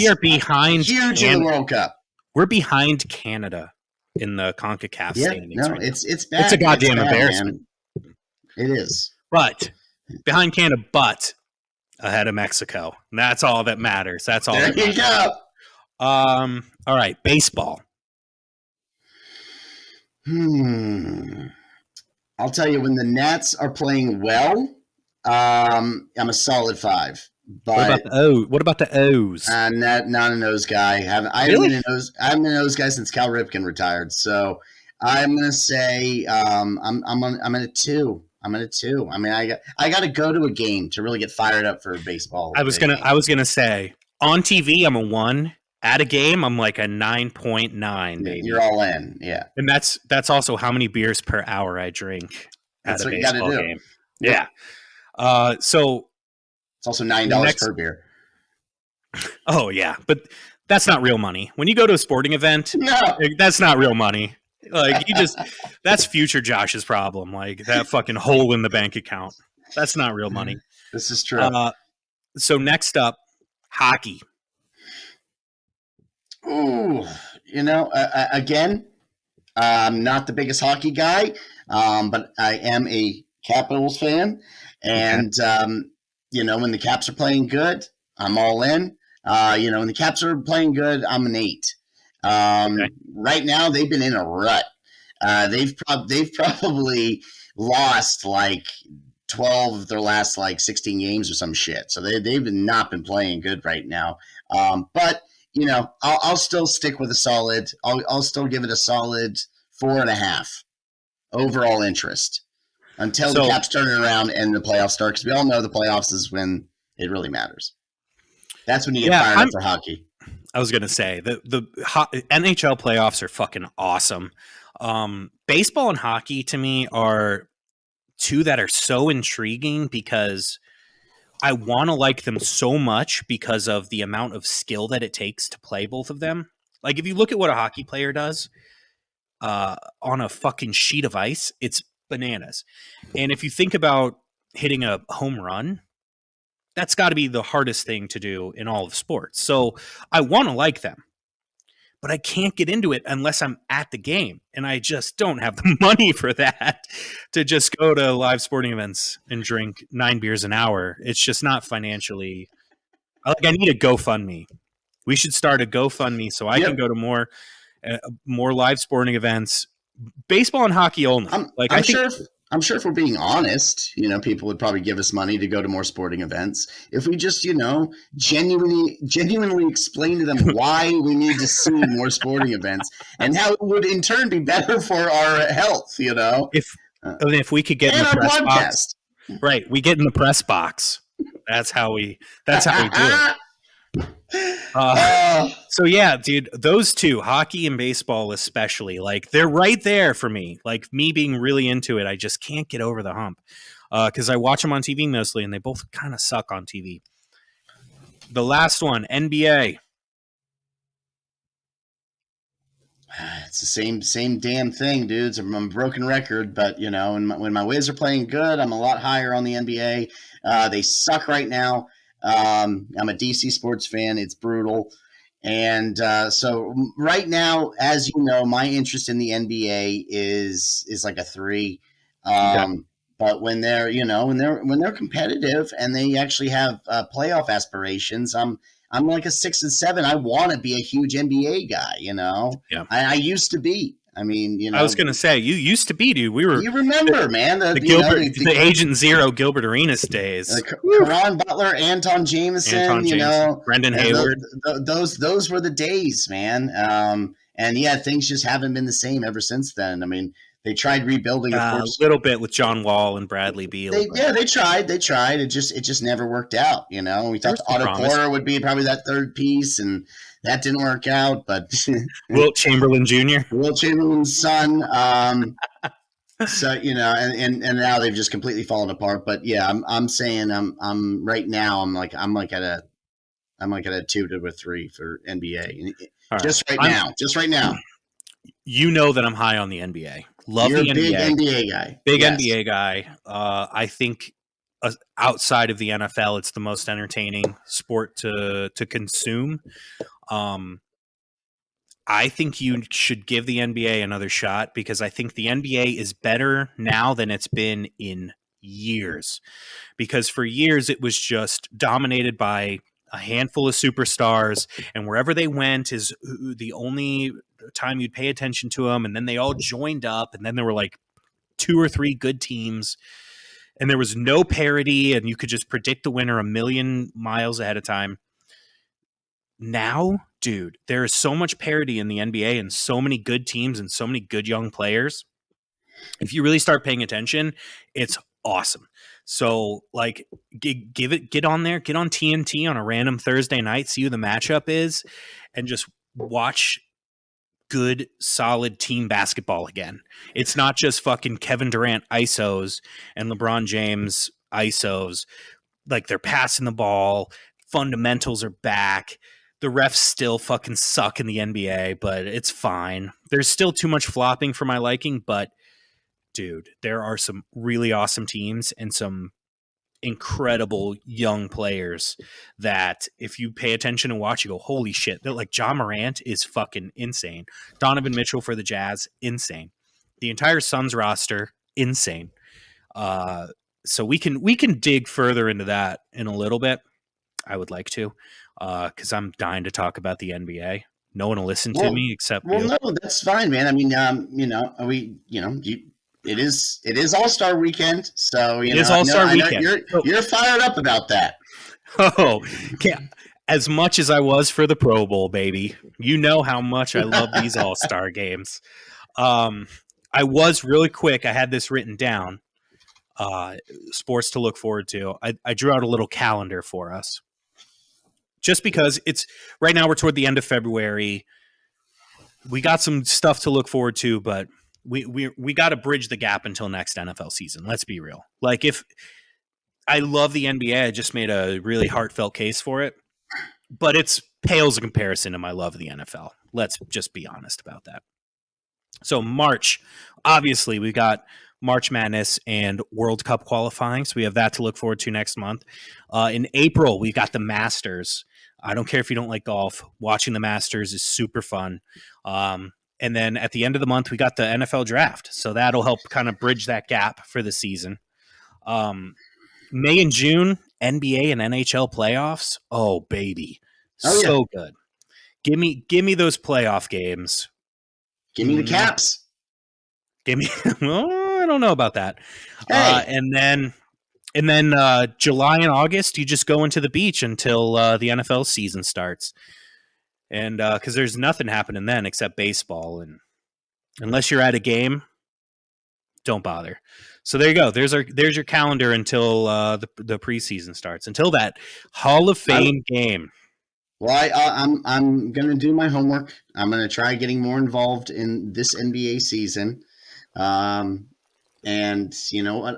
A: are behind
B: huge in the World Cup.
A: We're behind Canada in the CONCACAF standings.
B: No, it's bad.
A: It's a goddamn embarrassment.
B: Man. It is.
A: But behind Canada, but ahead of Mexico. And that's all that matters. That's all.
B: There you go.
A: All right, baseball.
B: I'll tell you, when the Nats are playing well, I'm a solid 5. But
A: what about the O's?
B: Not an O's guy. I haven't been an O's guy since Cal Ripken retired. So I'm gonna say I'm at a 2. I'm at a 2. I mean, I got to go to a game to really get fired up for baseball.
A: I was gonna say on TV I'm a 1. At a game, I'm like a 9.9. Baby.
B: You're all in, yeah.
A: And that's also how many beers per hour I drink at a baseball game. Yeah. So
B: it's also $9 per beer.
A: Oh yeah, but that's not real money. When you go to a sporting event, that's not real money. Like that's future Josh's problem. Like that fucking hole in the bank account. That's not real money.
B: This is true.
A: So next up, hockey.
B: Ooh, again, I'm not the biggest hockey guy, but I am a Capitals fan. And, when the Caps are playing good, I'm all in. When the Caps are playing good, I'm an 8. Right now, they've been in a rut. They've probably lost like 12 of their last like 16 games or some shit. So they've not been playing good right now. But I'll still stick with a solid. I'll still give it a solid 4.5 overall interest until the Caps turn it around and the playoffs start. Because we all know the playoffs is when it really matters. That's when you get fired up for hockey.
A: I was gonna say the NHL playoffs are fucking awesome. Baseball and hockey to me are two that are so intriguing because I want to like them so much because of the amount of skill that it takes to play both of them. Like if you look at what a hockey player does on a fucking sheet of ice, it's bananas. And if you think about hitting a home run, that's got to be the hardest thing to do in all of sports. So I want to like them, but I can't get into it unless I'm at the game. And I just don't have the money for that to just go to live sporting events and drink 9 beers an hour. It's just not financially. I need a GoFundMe. We should start a GoFundMe so I can go to more live sporting events, baseball and hockey only.
B: I'm sure if we're being honest, people would probably give us money to go to more sporting events. If we just, genuinely explain to them why we need to see more sporting events and how it would in turn be better for our health,
A: If we could get in the press box. Right. We get in the press box. That's how we do it. So yeah, dude, those two, hockey and baseball especially, like they're right there for me. Like me being really into it, I just can't get over the hump because I watch them on TV mostly, and they both kind of suck on TV. The last one, NBA.
B: It's the same damn thing, dudes. I'm a broken record, but when my Wiz are playing good, I'm a lot higher on the NBA. They suck right now. I'm a DC sports fan. It's brutal, and so right now, as you know, my interest in the NBA is like a 3.
A: Okay.
B: But when they're competitive and they actually have playoff aspirations, I'm like a 6 and 7. I want to be a huge NBA guy.
A: Yeah.
B: I used to be. I mean,
A: I was going to say, you used to be, dude. We were
B: you remember, man,
A: the Agent Zero Gilbert Arenas days.
B: Caron Butler, Anton Jameson,
A: Brendan Hayward.
B: Those were the days, man. And yeah, things just haven't been the same ever since then. I mean, they tried rebuilding, of course,
A: a little bit with John Wall and Bradley Beal.
B: They tried. It just never worked out. We thought Otto Porter would be probably that third piece, and that didn't work out. But
A: Wilt Chamberlain Jr.,
B: Wilt Chamberlain's son. So and now they've just completely fallen apart. But yeah, I'm saying I'm right now I'm like at a 2 to a 3 for NBA. Just right now.
A: You know that I'm high on the NBA. Love
B: You're
A: the NBA.
B: Big NBA guy.
A: Big NBA guy. I think outside of the NFL, it's the most entertaining sport to consume. I think you should give the NBA another shot because I think the NBA is better now than it's been in years. Because for years it was just dominated by a handful of superstars, and wherever they went is the only time you'd pay attention to them. And then they all joined up, and then there were like 2 or 3 good teams, and there was no parity, and you could just predict the winner a million miles ahead of time. Now, dude, there is so much parity in the NBA and so many good teams and so many good young players. If you really start paying attention, it's awesome. So, like, get on there, get on TNT on a random Thursday night, see who the matchup is, and just watch good, solid team basketball again. It's not just fucking Kevin Durant ISOs and LeBron James ISOs. Like, they're passing the ball, fundamentals are back. The refs still fucking suck in the NBA, but it's fine. There's still too much flopping for my liking, but dude, there are some really awesome teams and some incredible young players that if you pay attention and watch, you go, holy shit. They're like, John Morant is fucking insane. Donovan Mitchell for the Jazz, insane. The entire Suns roster, insane. So we can dig further into that in a little bit. I would like to, because I'm dying to talk about the NBA. No one will listen to me except you.
B: No, that's fine, man. I mean, it is All-Star Weekend, so
A: it is All-Star Weekend.
B: You're fired up about that.
A: Oh, as much as I was for the Pro Bowl, baby. You know how much I love these All-Star games. I was really quick. I had this written down. Sports to look forward to. I drew out a little calendar for us. Just because it's right now, we're toward the end of February. We got some stuff to look forward to, but we got to bridge the gap until next NFL season. Let's be real. Like, if I love the NBA, I just made a really heartfelt case for it, but it's pales in comparison to my love of the NFL. Let's just be honest about that. So March, obviously, we got March Madness and World Cup qualifying. So we have that to look forward to next month. In April, we got the Masters. I don't care if you don't like golf. Watching the Masters is super fun. And then at the end of the month, we got the NFL draft. So that'll help kind of bridge that gap for the season. May and June, NBA and NHL playoffs. Oh, baby. So good. Give me those playoff games.
B: Give me the Caps.
A: Give me. Well, I don't know about that.
B: Hey.
A: And then July and August, you just go into the beach until the NFL season starts. And because there's nothing happening then except baseball, and unless you're at a game, don't bother. So there you go. There's your calendar until the preseason starts. Until that Hall of Fame game.
B: Well, I'm going to do my homework. I'm going to try getting more involved in this NBA season. And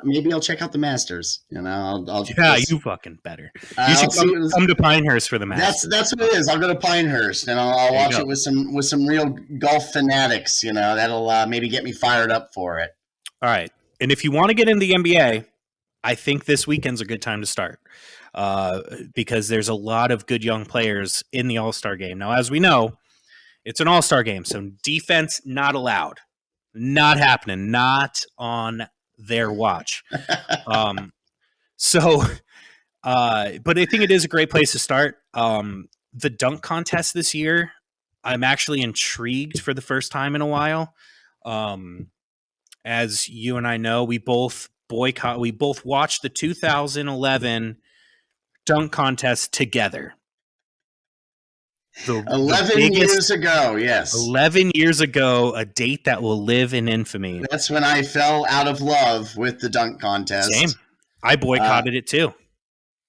B: maybe I'll check out the Masters.
A: You fucking better. You
B: I'll
A: should come to Pinehurst for the Masters.
B: That's what it is. I'll go to Pinehurst and I'll watch it with some real golf fanatics. That'll maybe get me fired up for it.
A: All right, and if you want to get into the NBA, I think this weekend's a good time to start because there's a lot of good young players in the All-Star game. Now, as we know, it's an All-Star game, so defense not allowed, not happening, not on their watch. But I think it is a great place to start. The dunk contest this year, I'm actually intrigued for the first time in a while. As you and I know, we both watched the 2011 dunk contest together.
B: 11 years ago, yes.
A: 11 years ago, a date that will live in infamy.
B: That's when I fell out of love with the dunk contest.
A: Same. I boycotted it too.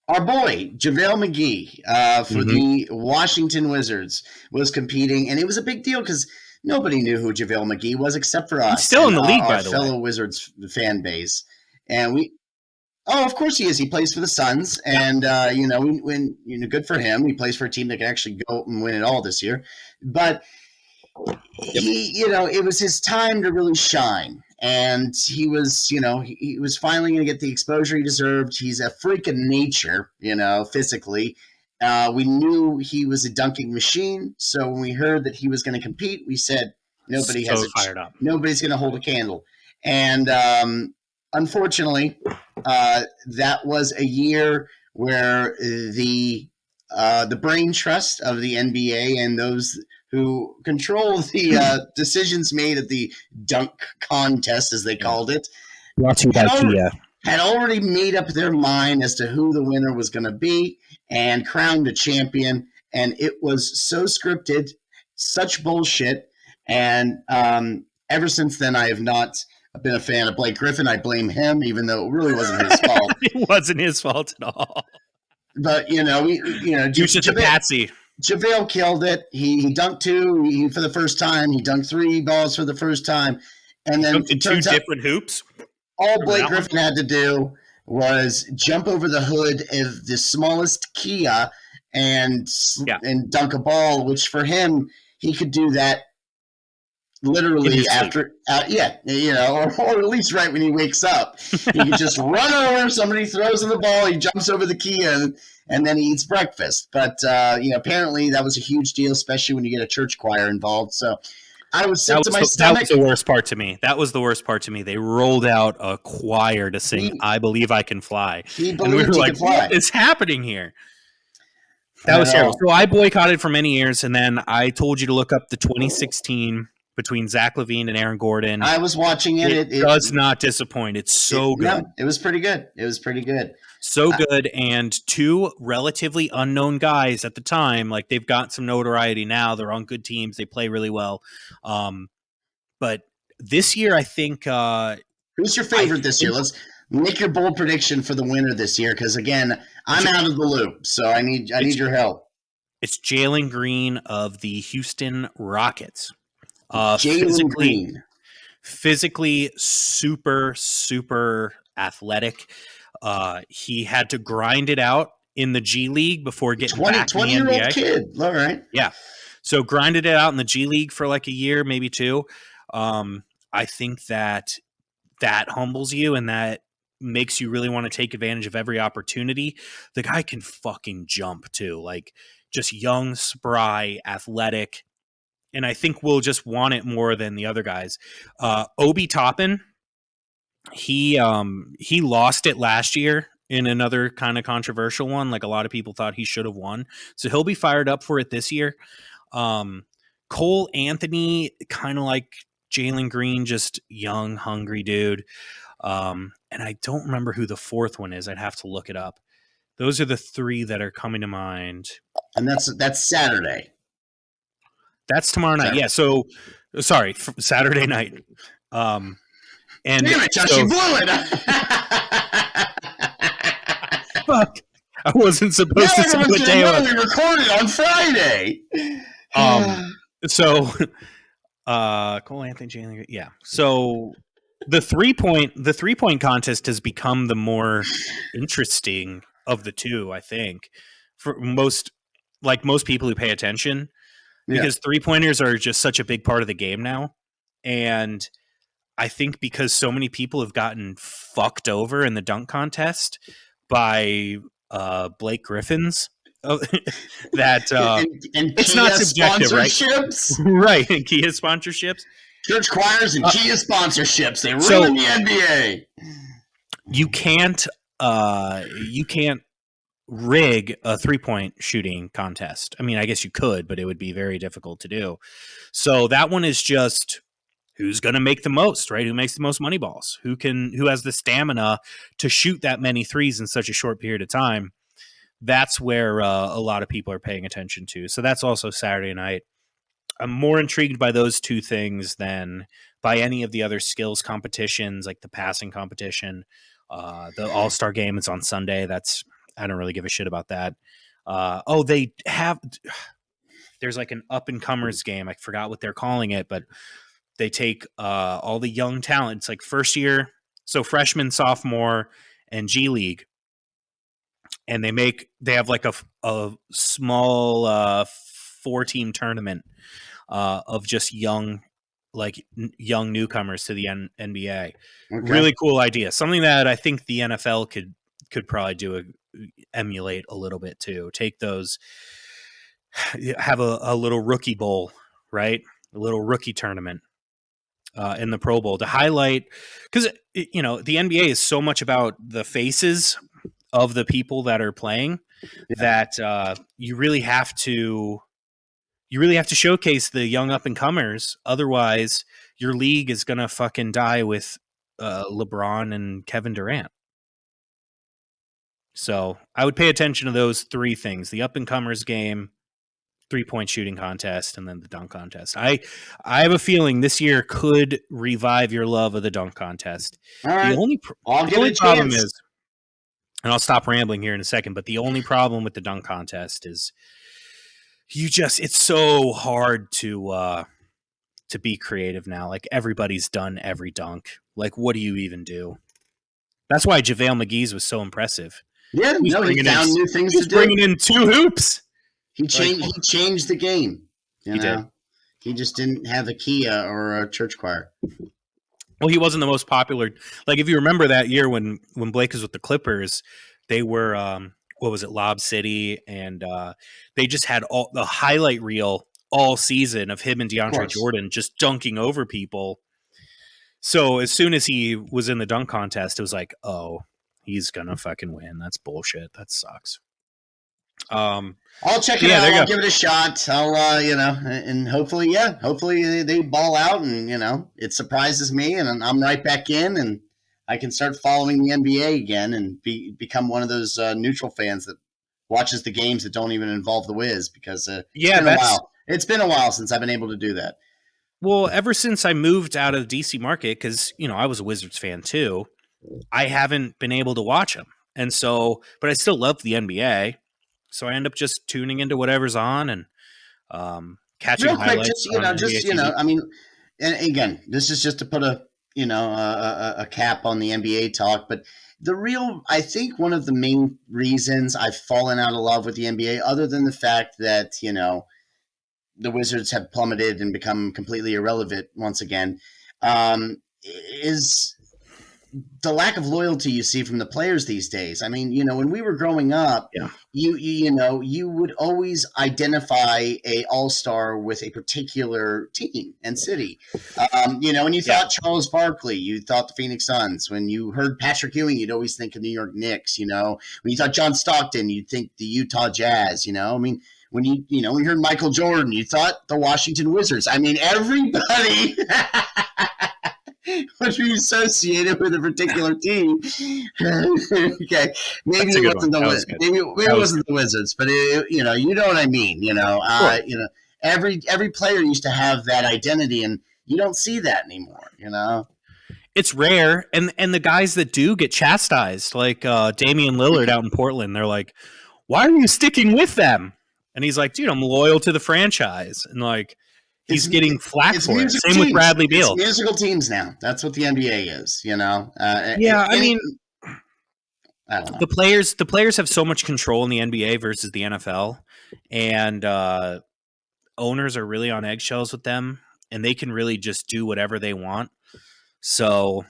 B: Our boy, JaVale McGee, for the Washington Wizards, was competing, and it was a big deal because nobody knew who JaVale McGee was except for us.
A: He's still in the league, by the way.
B: Our fellow Wizards fan base. And of course he is. He plays for the Suns, and good for him. He plays for a team that can actually go and win it all this year. But it was his time to really shine. And he was, he was finally going to get the exposure he deserved. He's a freak of nature, physically. We knew he was a dunking machine. So when we heard that he was going to compete, we said, nobody's going to hold a candle. And unfortunately, that was a year where the brain trust of the NBA and those who control the decisions made at the dunk contest, as they called it, had already made up their mind as to who the winner was going to be and crowned a champion. And it was so scripted, such bullshit. And ever since then, I have not been a fan of Blake Griffin. I blame him, even though it really wasn't his fault.
A: It wasn't his fault at all.
B: But,
A: just a patsy.
B: JaVale killed it. He dunked two for the first time. He dunked 3 balls for the first time. And then
A: it turns out different hoops.
B: All Blake Griffin had to do was jump over the hood of the smallest Kia and dunk a ball, which for him, he could do that literally after, or at least right when he wakes up. He could just run over, somebody throws him the ball, he jumps over the Kia, and then he eats breakfast. But, apparently that was a huge deal, especially when you get a church choir involved. So I was sick to my stomach.
A: That was the worst part to me. They rolled out a choir to sing I Believe I Can Fly.
B: And we were like,
A: what is happening here? That was terrible. So I boycotted for many years, and then I told you to look up the 2016 between Zach LaVine and Aaron Gordon.
B: I was watching it.
A: It does not disappoint. It's so good.
B: No, it was pretty good.
A: So good. And 2 relatively unknown guys at the time. Like, they've got some notoriety now. They're on good teams. They play really well. But this year, I think...
B: who's your favorite this year? Let's make your bold prediction for the winner this year. Because, again, I'm out of the loop. So I need your help.
A: It's Jalen Green of the Houston Rockets.
B: Jalen Green.
A: Physically super, super athletic. He had to grind it out in the G League before getting back in the NBA.
B: 20-year-old kid. All right.
A: Yeah. So grinded it out in the G League for like a year, maybe 2. I think that humbles you and that makes you really want to take advantage of every opportunity. The guy can fucking jump too. Like, just young, spry, athletic. And I think we'll just want it more than the other guys. Obi Toppin, he lost it last year in another kind of controversial one. Like, a lot of people thought he should have won. So he'll be fired up for it this year. Cole Anthony, kind of like Jalen Green, just young, hungry dude. And I don't remember who the 4th one is. I'd have to look it up. Those are the 3 that are coming to mind.
B: And that's Saturday.
A: That's tomorrow night. Yeah. So, sorry, Saturday night. And
B: damn it, Josh, you blew it.
A: Fuck. I wasn't supposed to say what day it was.
B: We recorded on Friday.
A: So, Cole Anthony, Jalen. Yeah. So the 3-point contest has become the more interesting of the two, I think, for most people who pay attention, because 3-pointers are just such a big part of the game now. And I think because so many people have gotten fucked over in the dunk contest by Blake Griffin's, that
B: and
A: it's
B: Kia
A: not subjective, right? Right, and Kia sponsorships,
B: church choirs, and Kia sponsorships. They ruin the NBA.
A: You can't rig a 3-point shooting contest. I mean, I guess you could, but it would be very difficult to do. So that one is just who's going to make the most, right? Who makes the most money balls? Who has the stamina to shoot that many threes in such a short period of time? That's where a lot of people are paying attention to. So that's also Saturday night. I'm more intrigued by those two things than by any of the other skills competitions, like the passing competition. The All-Star game is on Sunday. I don't really give a shit about that. There's like an up-and-comers game. I forgot what they're calling it, but they take all the young talent. It's like first year, so freshman, sophomore, and G League. And they have like a small 4-team tournament of just young newcomers to the NBA. Okay. Really cool idea. Something that I think the NFL could probably emulate a little bit too. Take those, have a little rookie bowl, right? A little rookie tournament in the Pro Bowl to highlight, because the NBA is so much about the faces of the people that are playing that you really have to showcase the young up and comers. Otherwise, your league is gonna fucking die with LeBron and Kevin Durant. So I would pay attention to those three things: the up and comers game, 3-point shooting contest, and then the dunk contest. I have a feeling this year could revive your love of the dunk contest.
B: All right.
A: The only problem is, and I'll stop rambling here in a second, but the only problem with the dunk contest is it's so hard to be creative now. Like, everybody's done every dunk. Like, what do you even do? That's why JaVale McGee's was so impressive.
B: Yeah, he found new things to do. He's
A: bringing in 2 hoops.
B: He changed the game. Did. He just didn't have a Kia or a church choir.
A: Well, he wasn't the most popular. Like, if you remember that year when Blake was with the Clippers, they were what was it, Lob City, and they just had all the highlight reel all season of him and DeAndre Jordan just dunking over people. So as soon as he was in the dunk contest, it was like, oh, he's gonna fucking win. That's bullshit. That sucks.
B: I'll check it out. I'll give it a shot. I'll, and hopefully they ball out, and it surprises me, and I'm right back in, and I can start following the NBA again, and become one of those neutral fans that watches the games that don't even involve the Wiz, because it's been a while since I've been able to do that.
A: Well, ever since I moved out of the DC market, because I was a Wizards fan too, I haven't been able to watch them, and so, but I still love the NBA. So I end up just tuning into whatever's on and catching highlights.
B: I mean, and again, this is just to put a cap on the NBA talk, but I think one of the main reasons I've fallen out of love with the NBA, other than the fact that, the Wizards have plummeted and become completely irrelevant once again, is the lack of loyalty you see from the players these days. I mean, when we were growing up, you would always identify a all-star with a particular team and city. When you thought Charles Barkley, you thought the Phoenix Suns. When you heard Patrick Ewing, you'd always think of New York Knicks. When you thought John Stockton, you'd think the Utah Jazz. I mean, when you heard Michael Jordan, you thought the Washington Wizards. I mean, everybody would be associated with a particular team. Okay, maybe it wasn't the Wizards. Maybe it wasn't the Wizards, but you know what I mean. Every player used to have that identity, and you don't see that anymore.
A: It's rare, and the guys that do get chastised, like Damian Lillard out in Portland. They're like, "Why are you sticking with them?" And he's like, "Dude, I'm loyal to the franchise." And like, he's getting flack for it. Same
B: teams.
A: with Bradley Beal.
B: It's musical teams now. That's what the NBA is, you know?
A: Yeah, I mean,
B: I don't know.
A: The players have so much control in the NBA versus the NFL, and owners are really on eggshells with them, and they can really just do whatever they want. So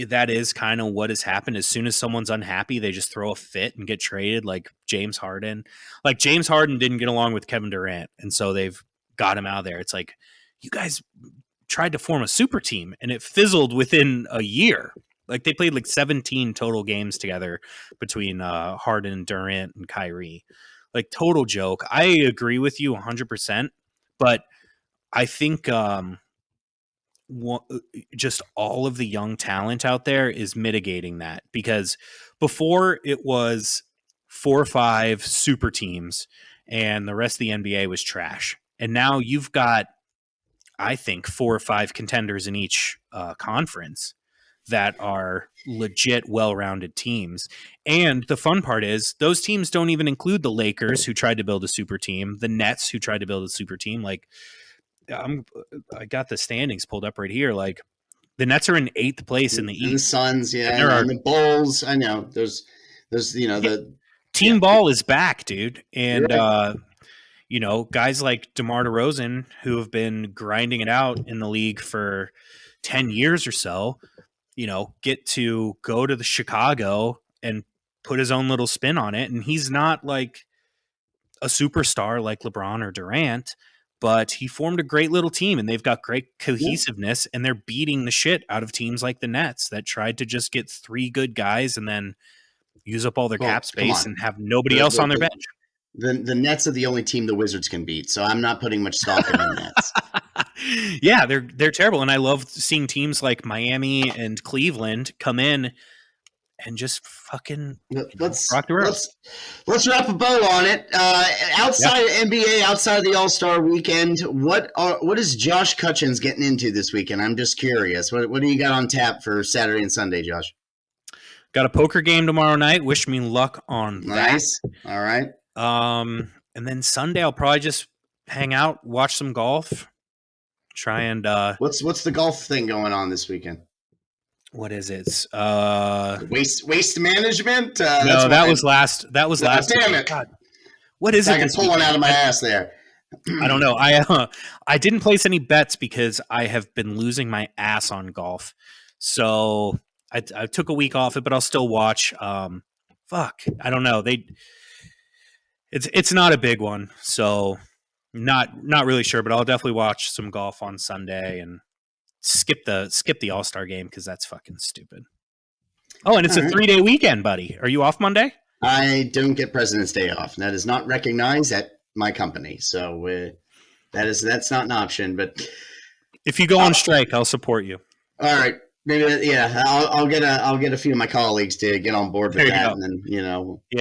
A: that is kind of what has happened. As soon as someone's unhappy, they just throw a fit and get traded, like James Harden. Like James Harden didn't get along with Kevin Durant, and so they've got him out of there. It's like, you guys tried to form a super team, and it fizzled within a year. Like they played like 17 total games together between Harden, Durant, and Kyrie. Like total joke. I agree with you 100%, but I think just all of the young talent out there is mitigating that, because before it was 4 or 5 super teams and the rest of the NBA was trash. And now you've got, I think, 4 or 5 contenders in each conference that are legit well-rounded teams. And the fun part is those teams don't even include the Lakers, who tried to build a super team, the Nets, who tried to build a super team. Like I got the standings pulled up right here. Like the Nets are in 8th place in the East.
B: And the Suns, and the Bulls. I know there's the
A: team ball is back, dude. And guys like DeMar DeRozan, who have been grinding it out in the league for 10 years or so, get to go to the Chicago and put his own little spin on it. And he's not like a superstar like LeBron or Durant, but he formed a great little team, and they've got great cohesiveness, and they're beating the shit out of teams like the Nets that tried to just get 3 good guys and then use up all their cap space and have nobody else on their bench.
B: The Nets are the only team the Wizards can beat, so I'm not putting much stock in the Nets.
A: Yeah, they're terrible, and I love seeing teams like Miami and Cleveland come in and just fucking rock the road.
B: Let's wrap a bow on it. Outside of NBA, outside of the All-Star weekend, what is Josh Cutchins getting into this weekend? I'm just curious. What do you got on tap for Saturday and Sunday, Josh?
A: Got a poker game tomorrow night. Wish me luck on that.
B: Nice. All right.
A: And then Sunday I'll probably just hang out, watch some golf, try and
B: what's the golf thing going on this weekend?
A: What is it?
B: Waste management?
A: No, that was last. Damn
B: it!
A: God. What is it?
B: I can pull one out of my ass there.
A: I don't know. I didn't place any bets because I have been losing my ass on golf. So I took a week off it, but I'll still watch. I don't know. It's not a big one, so not really sure. But I'll definitely watch some golf on Sunday and skip the All-Star game because that's fucking stupid. Oh, and it's a 3-day weekend, buddy. Are you off Monday?
B: I don't get President's Day off. That is not recognized at my company, so that's not an option. But
A: if you go on strike, I'll support you.
B: All right, maybe I'll get a few of my colleagues to get on board with that, and then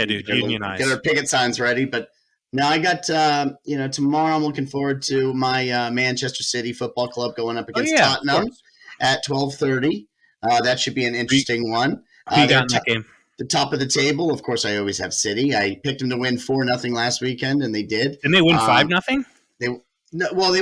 A: dude, unionize,
B: get our picket signs ready. But now I got tomorrow. I'm looking forward to my Manchester City Football Club going up against Tottenham at 12:30. That should be an interesting one.
A: Who you got in that game?
B: The top of the table, of course. I always have City. I picked them to win 4-0 last weekend, and they did.
A: And they win 5-0.
B: They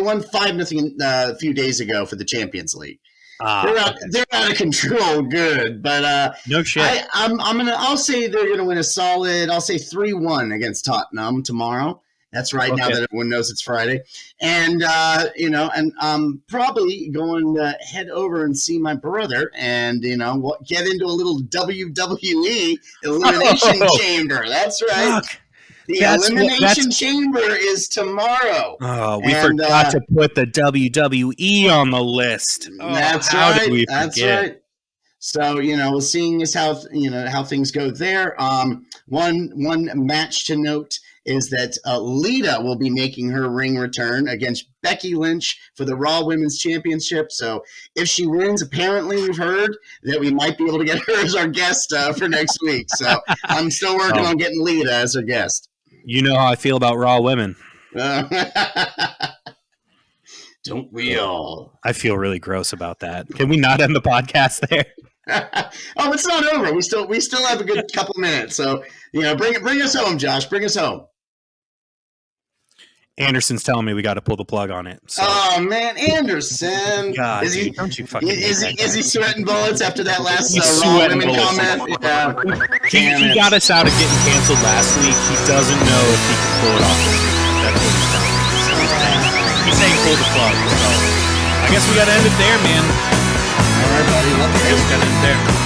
B: won 5-0 a few days ago for the Champions League. They're out of control. Good, but
A: no shit.
B: I'll say they're gonna win a solid. I'll say 3-1 against Tottenham tomorrow. That's right. Okay. Now that everyone knows it's Friday, and and I'm probably going to head over and see my brother, and get into a little WWE elimination chamber. That's right.
A: Fuck.
B: The elimination chamber is tomorrow.
A: Oh, we forgot to put the WWE on the list.
B: That's right. Did we forget? That's right. So we'll seeing as how things go there. One match to note is that Lita will be making her ring return against Becky Lynch for the Raw Women's Championship. So if she wins, apparently we've heard that we might be able to get her as our guest for next week. So I'm still working on getting Lita as our guest.
A: You know how I feel about Raw women.
B: Don't we all?
A: I feel really gross about that. Can we not end the podcast there?
B: Oh, it's not over. We still have a good couple minutes. So bring us home, Josh. Bring us home.
A: Anderson's telling me we got to pull the plug on it. So.
B: Oh man, Anderson!
A: God, dude, don't you fucking?
B: Is he sweating bullets after that last
A: Raw
B: women comment? Yeah,
A: he got us out of getting canceled last week. He doesn't know if he can pull it off. That's what he's telling me. He's saying pull the plug. So I guess we got to end it there, man.
B: All right, buddy.
A: I guess we got to end it there.